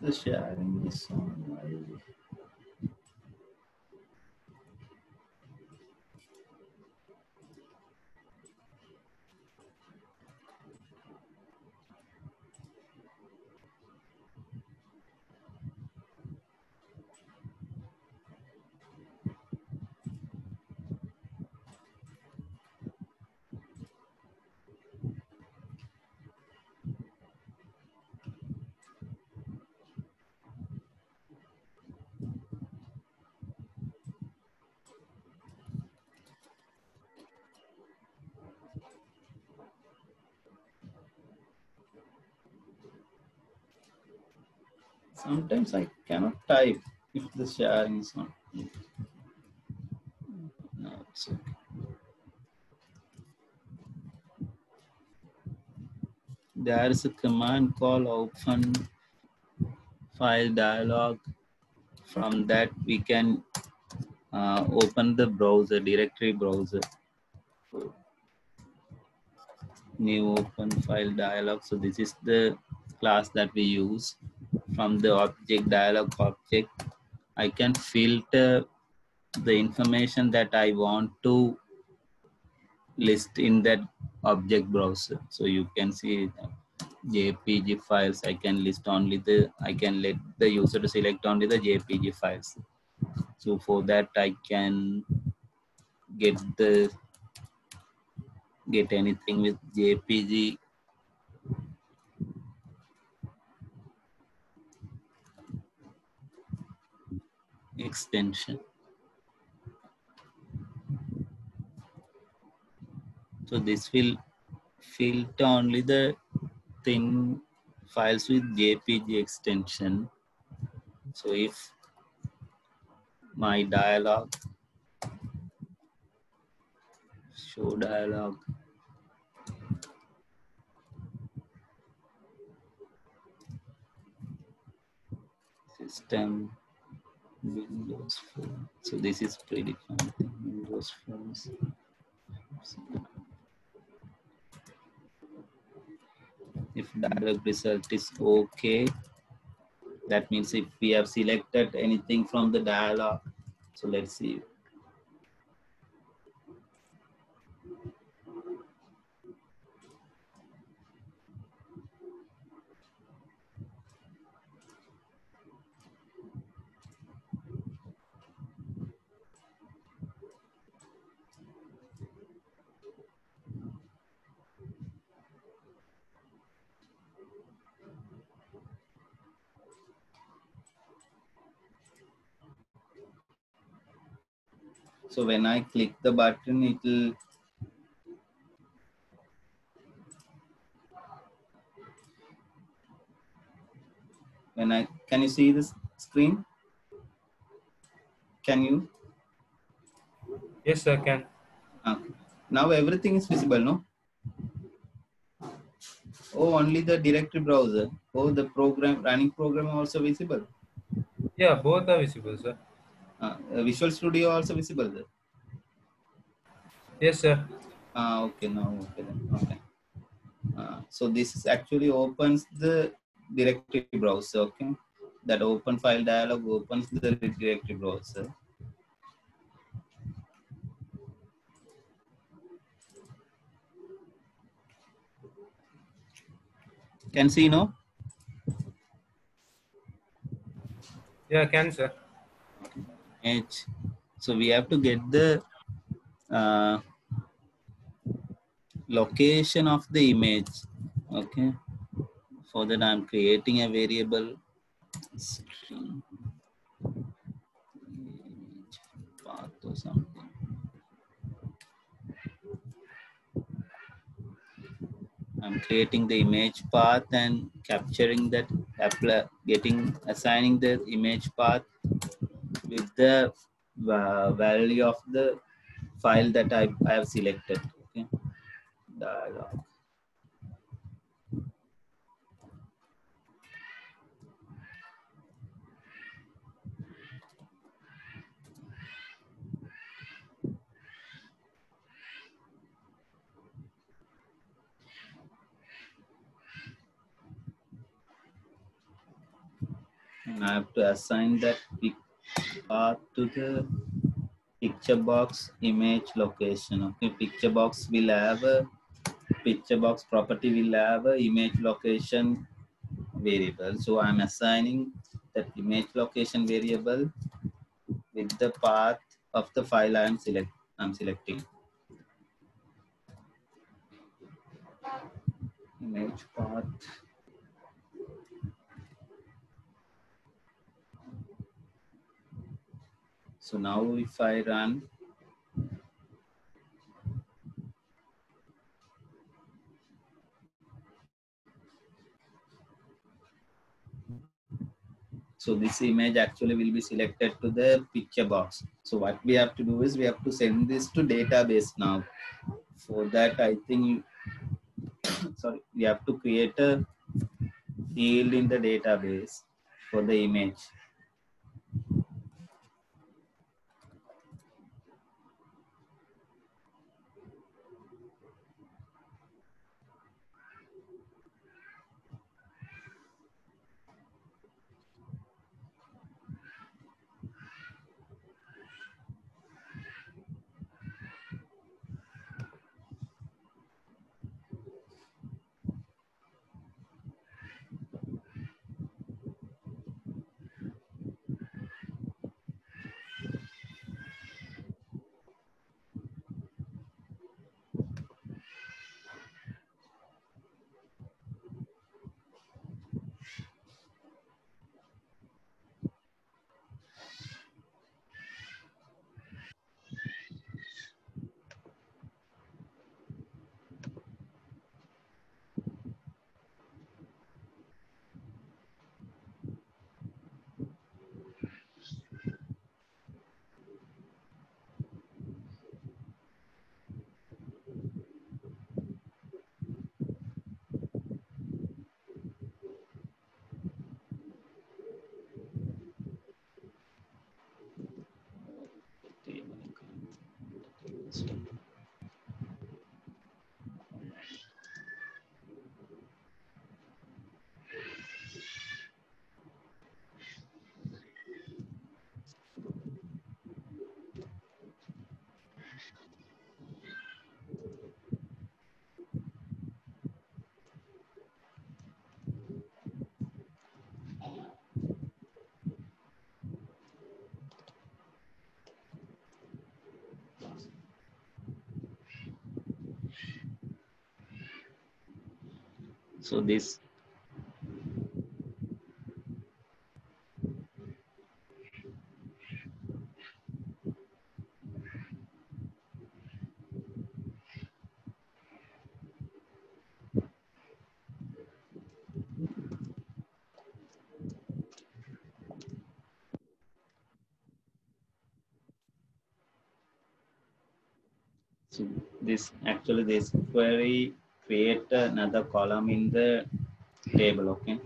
The sharing is on. Sometimes I cannot type if the sharing is on. No, it's okay. There is a command called open file dialog. From that we can open the browser, directory browser. New open file dialog. So this is the class that we use. From the object dialog object, I can filter the information that I want to list in that object browser. So you can see JPG files. I can let the user to select only the JPG files. So for that I can get anything with JPG extension. So this will filter only the thin files with JPG extension. So if my dialog, show dialog, system, Windows Phone. So this is predefined Windows Phones. If dialog result is okay, that means if we have selected anything from the dialog. So let's see. So when I click the button, it will can you see this screen? Can you? Yes, sir, can. Now everything is visible, no? Oh, only the directory browser. Oh, the running program also visible. Yeah, both are visible, sir. Visual Studio also visible there. Yes, sir. Okay, now okay then. Okay. So this is actually opens the directory browser. Okay, that open file dialog opens the directory browser. Can see no? Yeah, can sir. H. So we have to get the location of the image. Okay. For that I'm creating a variable string image path or something. I'm creating the image path and capturing that, assigning the image path with the value of the file that I have selected. Okay. Dialog. And I have to assign that path to the picture box image location. Okay, picture box will have a picture box property will have a image location variable. So I'm assigning that image location variable with the path of the file I'm selecting. Image path. So now if I run, so this image actually will be selected to the picture box. So what we have to do is we have to send this to database now. For that, I think sorry, we have to create a field in the database for the image. So this So this query create another column in the table. Okay,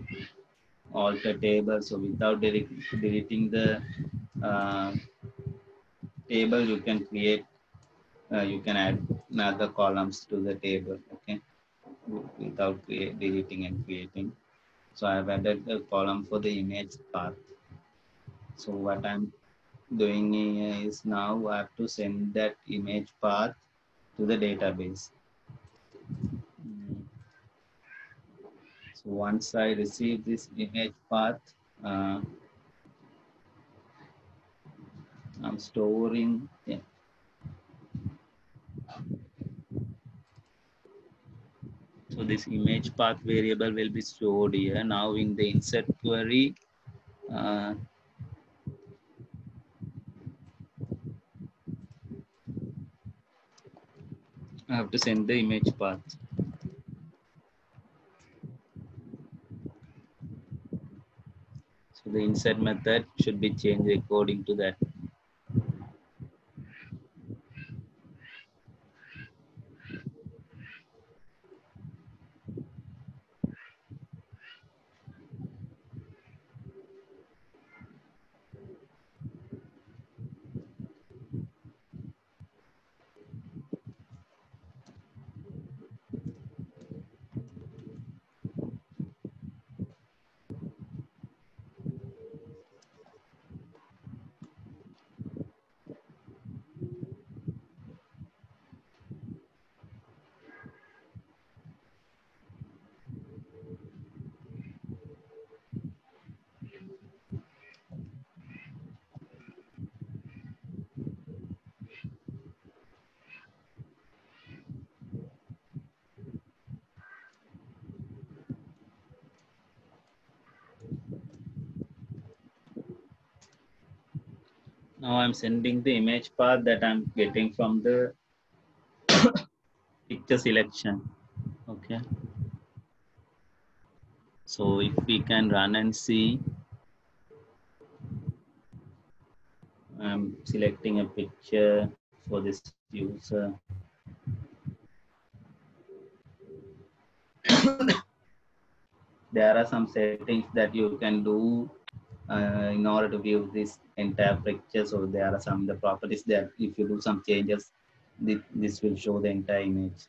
alter table. So without deleting the uh, table, you can create. You can add another columns to the table, okay, without deleting and creating. So I've added a column for the image path. So what I'm doing is now I have to send that image path to the database. So once I receive this image path, I'm storing, yeah. So this image path variable will be stored here. Now in the insert query, I have to send the image path. So the insert method should be changed according to that. Now I'm sending the image path that I'm getting from the picture selection. Okay. So if we can run and see, I'm selecting a picture for this user. There are some settings that you can do in order to view this entire picture. So there are some the properties that if you do some changes, this will show the entire image.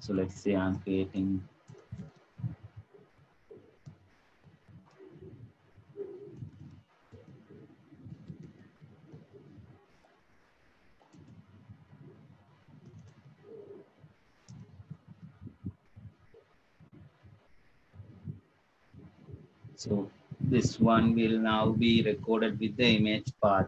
So let's say I'm creating. So this one will now be recorded with the image path.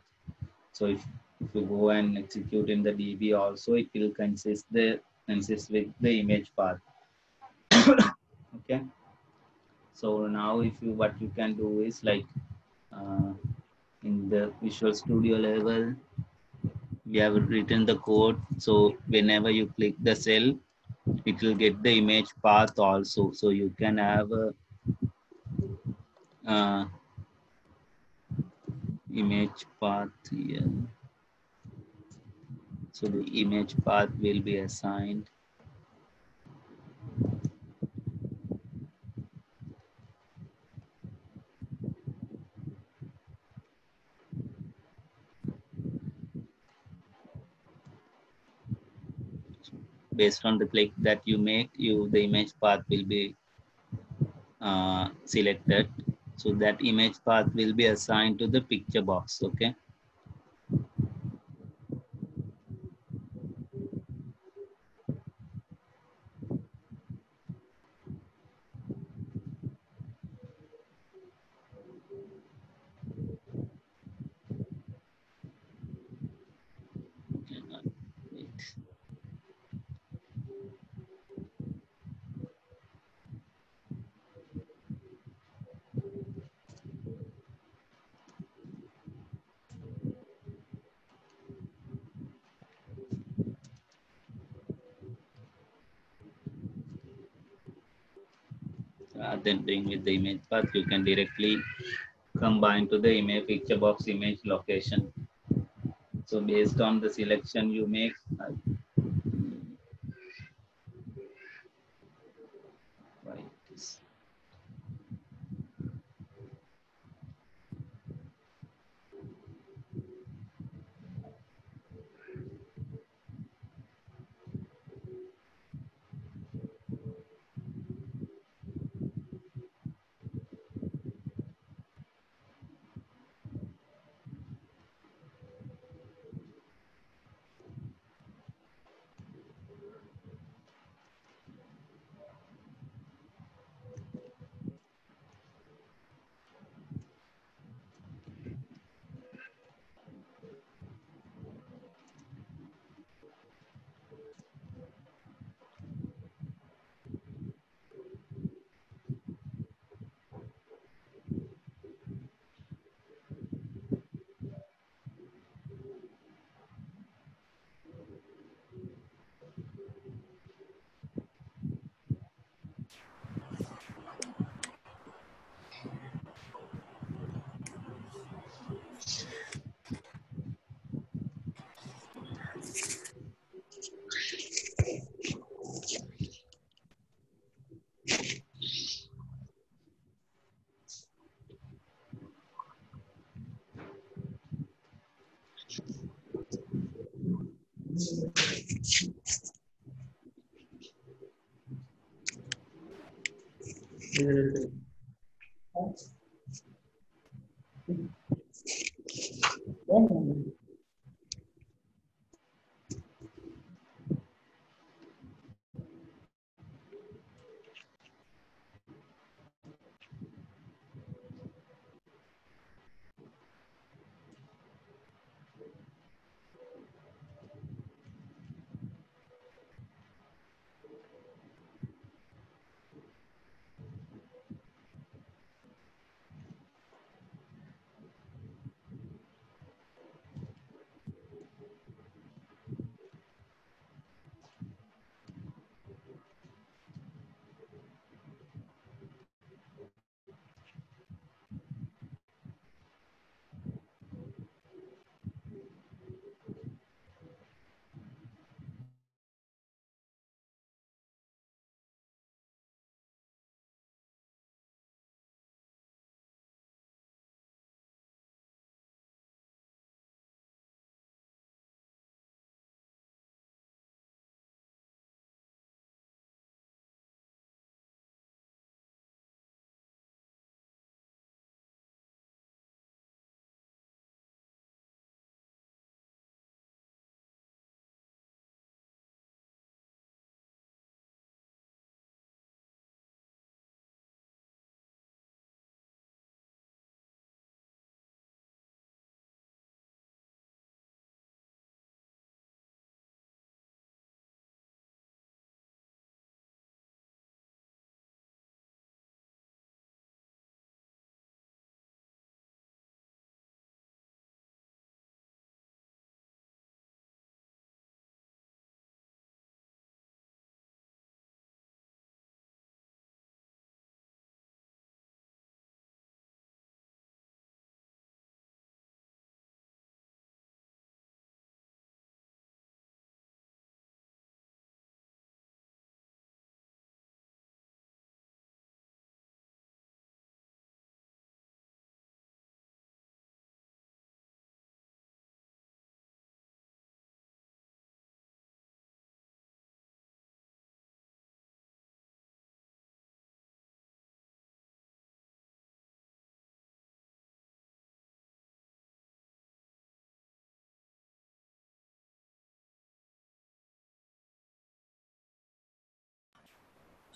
So if you go and execute in the DB also, it will consist with the image path. Okay. So now if you what you can do is like in the Visual Studio level, we have written the code. So whenever you click the cell, it will get the image path also. So you can have a image path here. So the image path will be assigned. Based on the click that you make, the image path will be selected. So that image path will be assigned to the picture box. Okay. Rather than doing with the image path, you can directly combine to the image picture box image location. So based on the selection you make,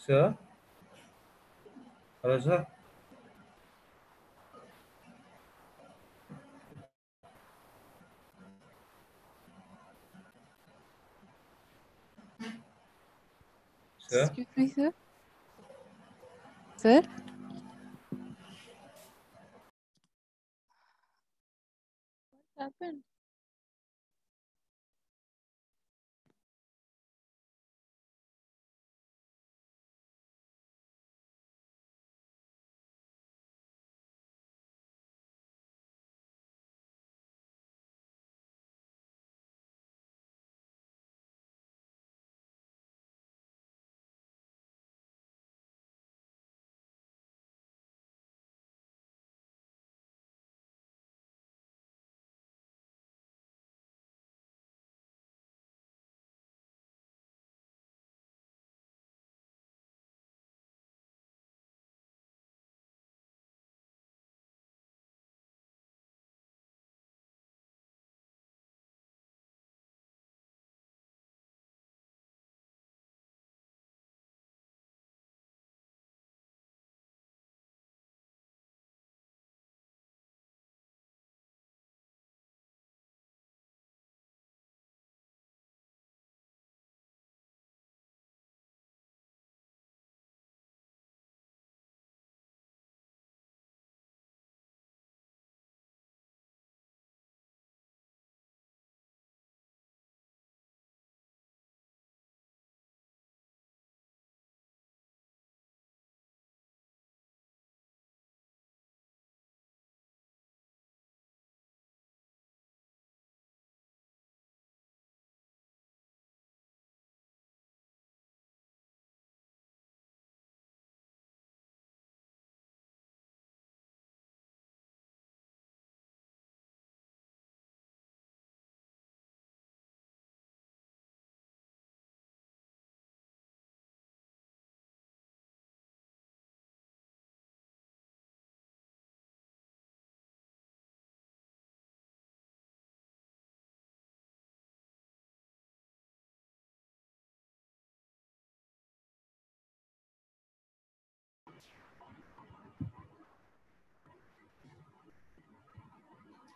Sir? Hello, sir? Sir? Excuse me, sir. Sir? What happened?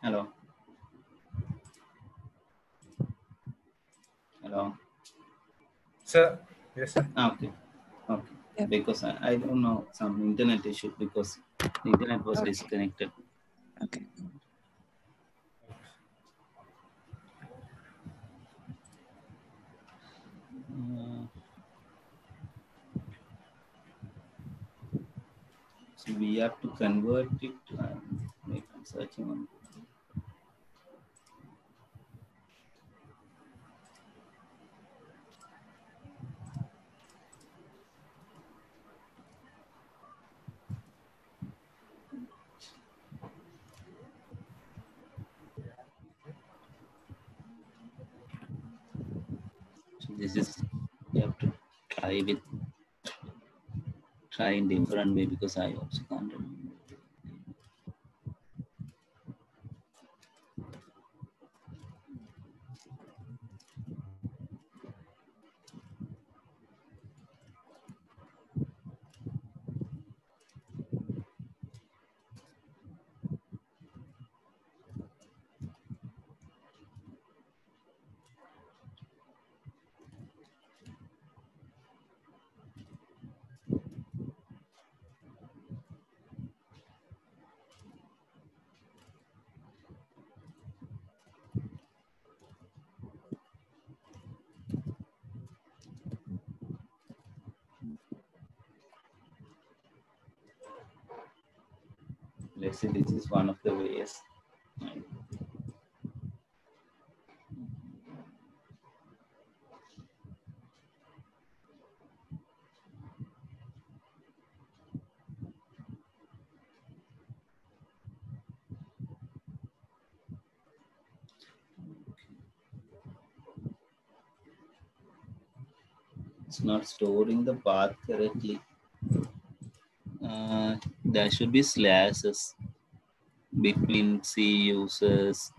Hello. Hello. Sir. Yes, sir. Okay. Okay. Yep. Because I don't know some internet issue because the internet was Okay. disconnected. Okay. So we have to convert it. Wait, I'm searching on. So this is you have to try in different way because I also can't remember. Let's say this is one of the ways. Right? It's not storing the path correctly. There should be slashes between C users.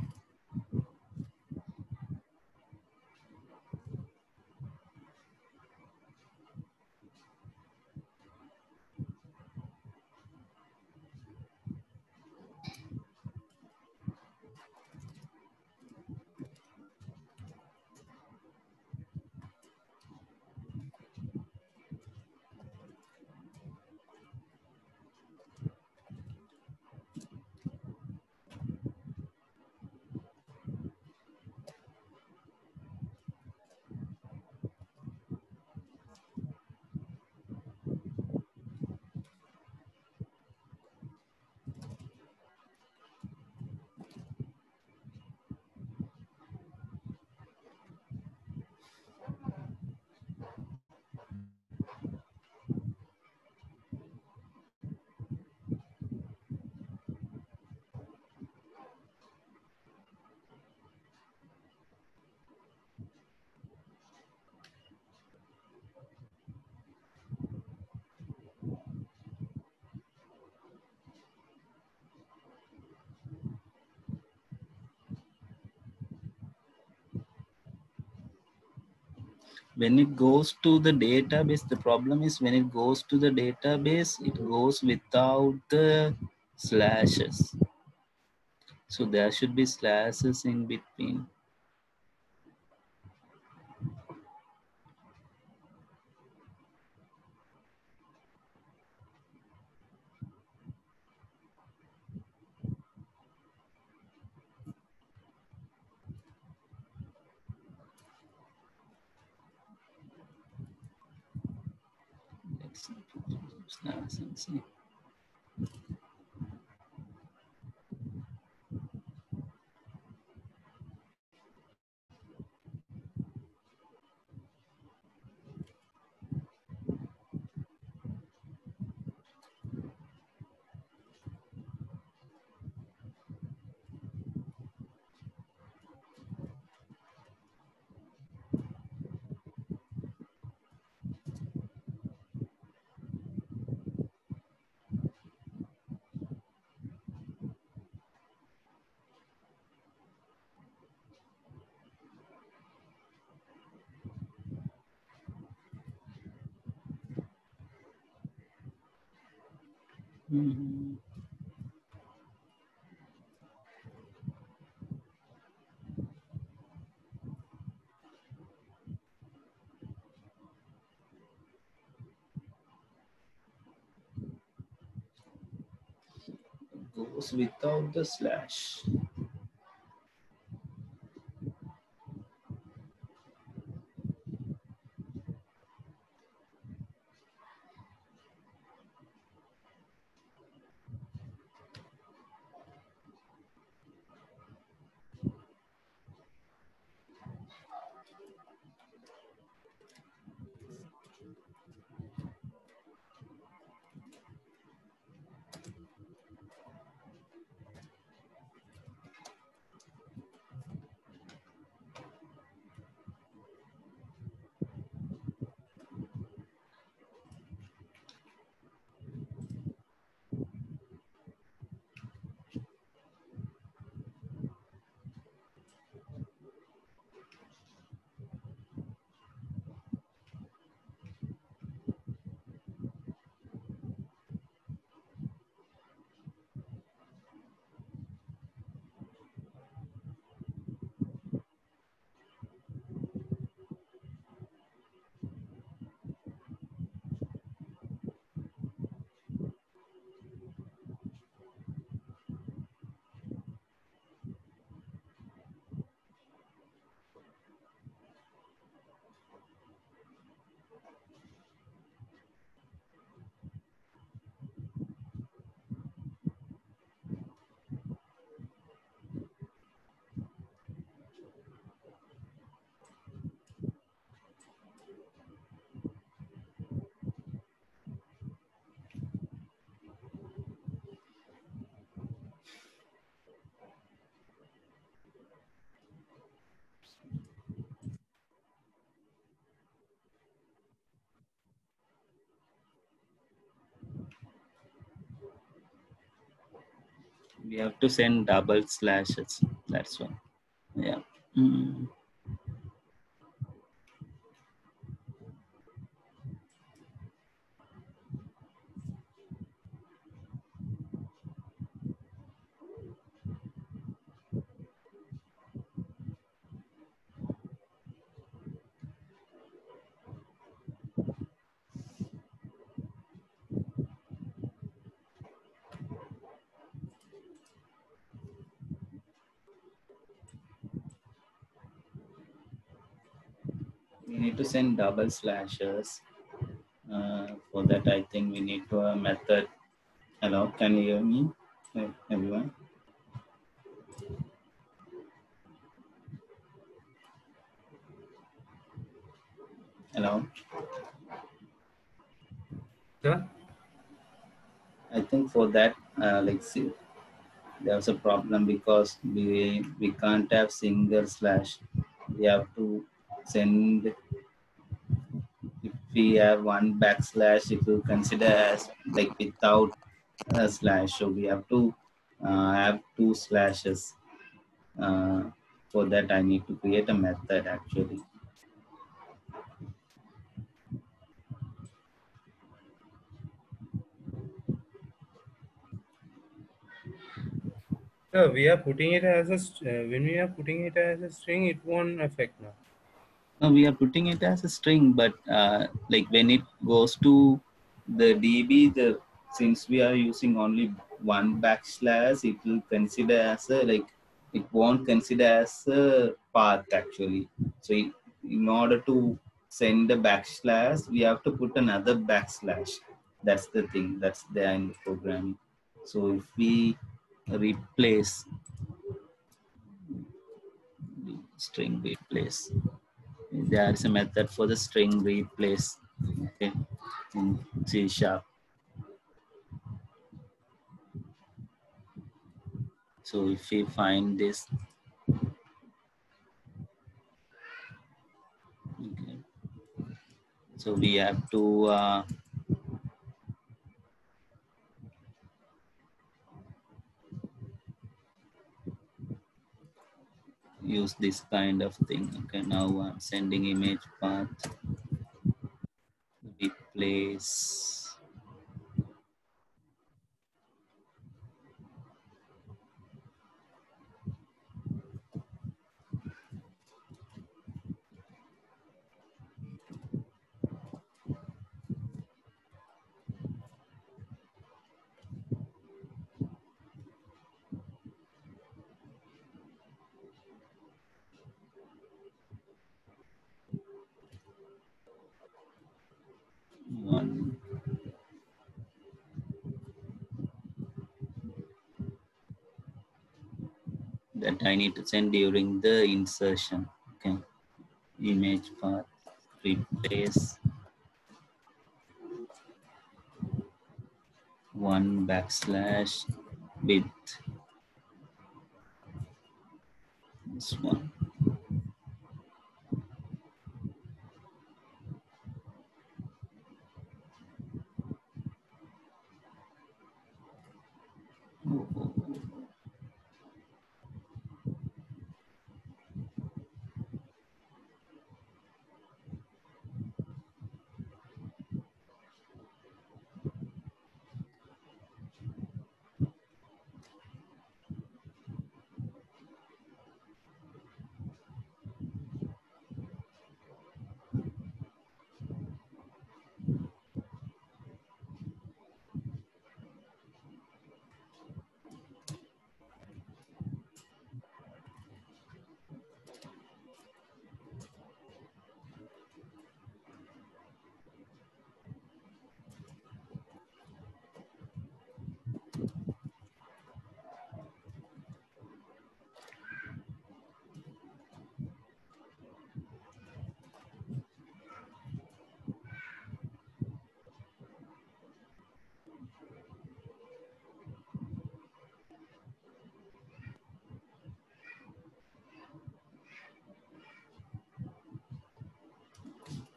When it goes to the database, the problem is when it goes to the database, it goes without the slashes. So there should be slashes in between. Let's put slash and see. Mhm. goes without the slash. We have to send double slashes. That's one. Yeah. We need to send double slashes. For that, I think we need to a method. Hello, can you hear me, everyone? Hello. Sir? I think for that, see, there's a problem because we can't have single slash. We have to send. If we have one backslash, it will consider as like without a slash. So we have to have two slashes. For that, I need to create a method actually. So we are putting it as a when we are putting it as a string, it won't affect now. No, we are putting it as a string, but like when it goes to the DB, since we are using only one backslash, it will consider as a it won't consider as a path actually. So in order to send a backslash, we have to put another backslash. That's the thing. That's there in the programming. So if we replace the string replace. There is a method for the string replace, okay, in C#. So if we find this, okay, so we have to use this kind of thing. Okay, now I'm sending image path replace. that I need to send during the insertion. Okay, image path replace 1 with this one.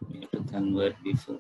We have to convert before.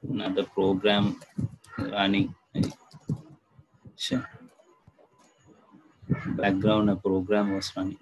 Another program running. Sure. Background, a program was running.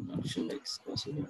Not sure it's possible.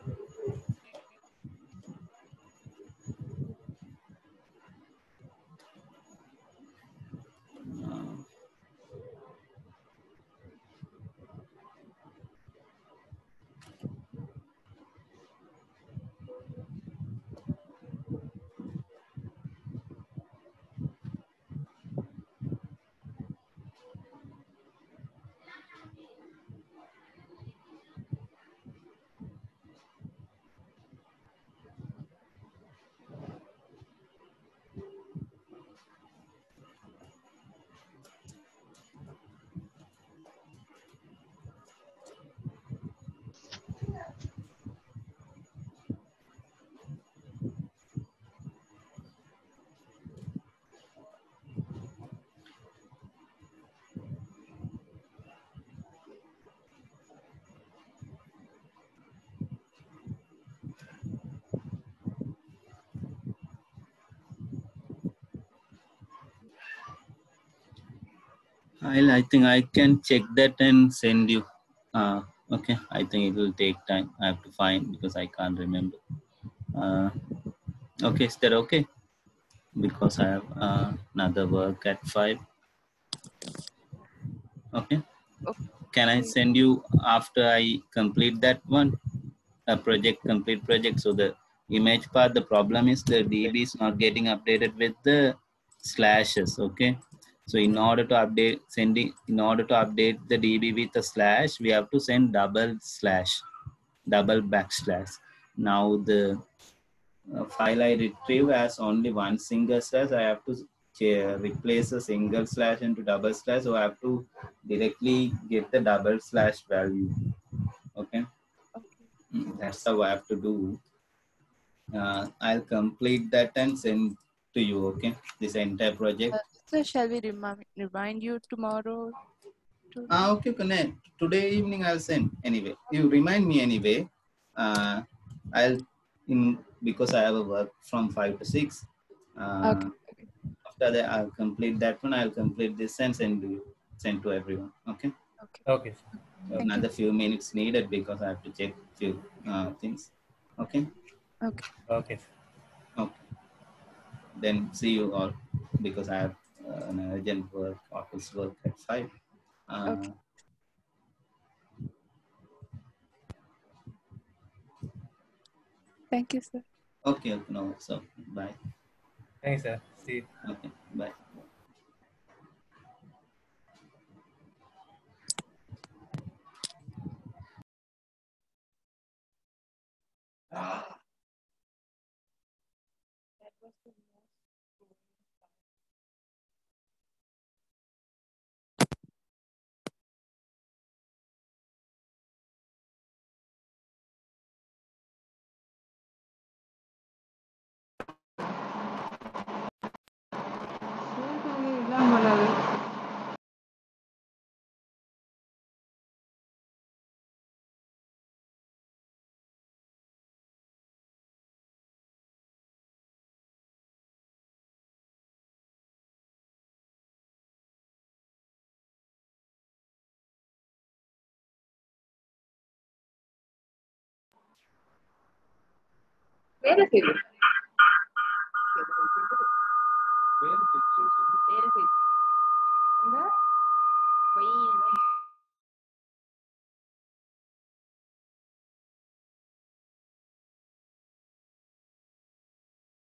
I think I can check that and send you. Okay, I think it will take time. I have to find because I can't remember. Okay, is that okay? Because I have another work at 5. Okay. Can I send you after I complete that one? A complete project. So the image part, the problem is the DB is not getting updated with the slashes. Okay. So in order to update the DB with a slash, we have to send double backslash. Now the file I retrieve has only one single slash. I have to replace a single slash into double slash. So I have to directly get the double slash value. Okay. That's how I have to do. I'll complete that and send to you. Okay, this entire project. So shall we remind you tomorrow? Okay, connect. Today evening I'll send anyway. You remind me anyway. I'll because I have a work from 5 to 6. Okay. After that I'll complete that one. I'll complete this and send to everyone. Okay. Okay. Another few minutes needed because I have to check few things. Okay. Okay. Okay. Okay. Then see you all because I have an urgent work, office work at 5. Okay. Thank you, sir. Okay, no, so bye. Thanks, sir. See you. Okay, bye. Where is it? Where is it?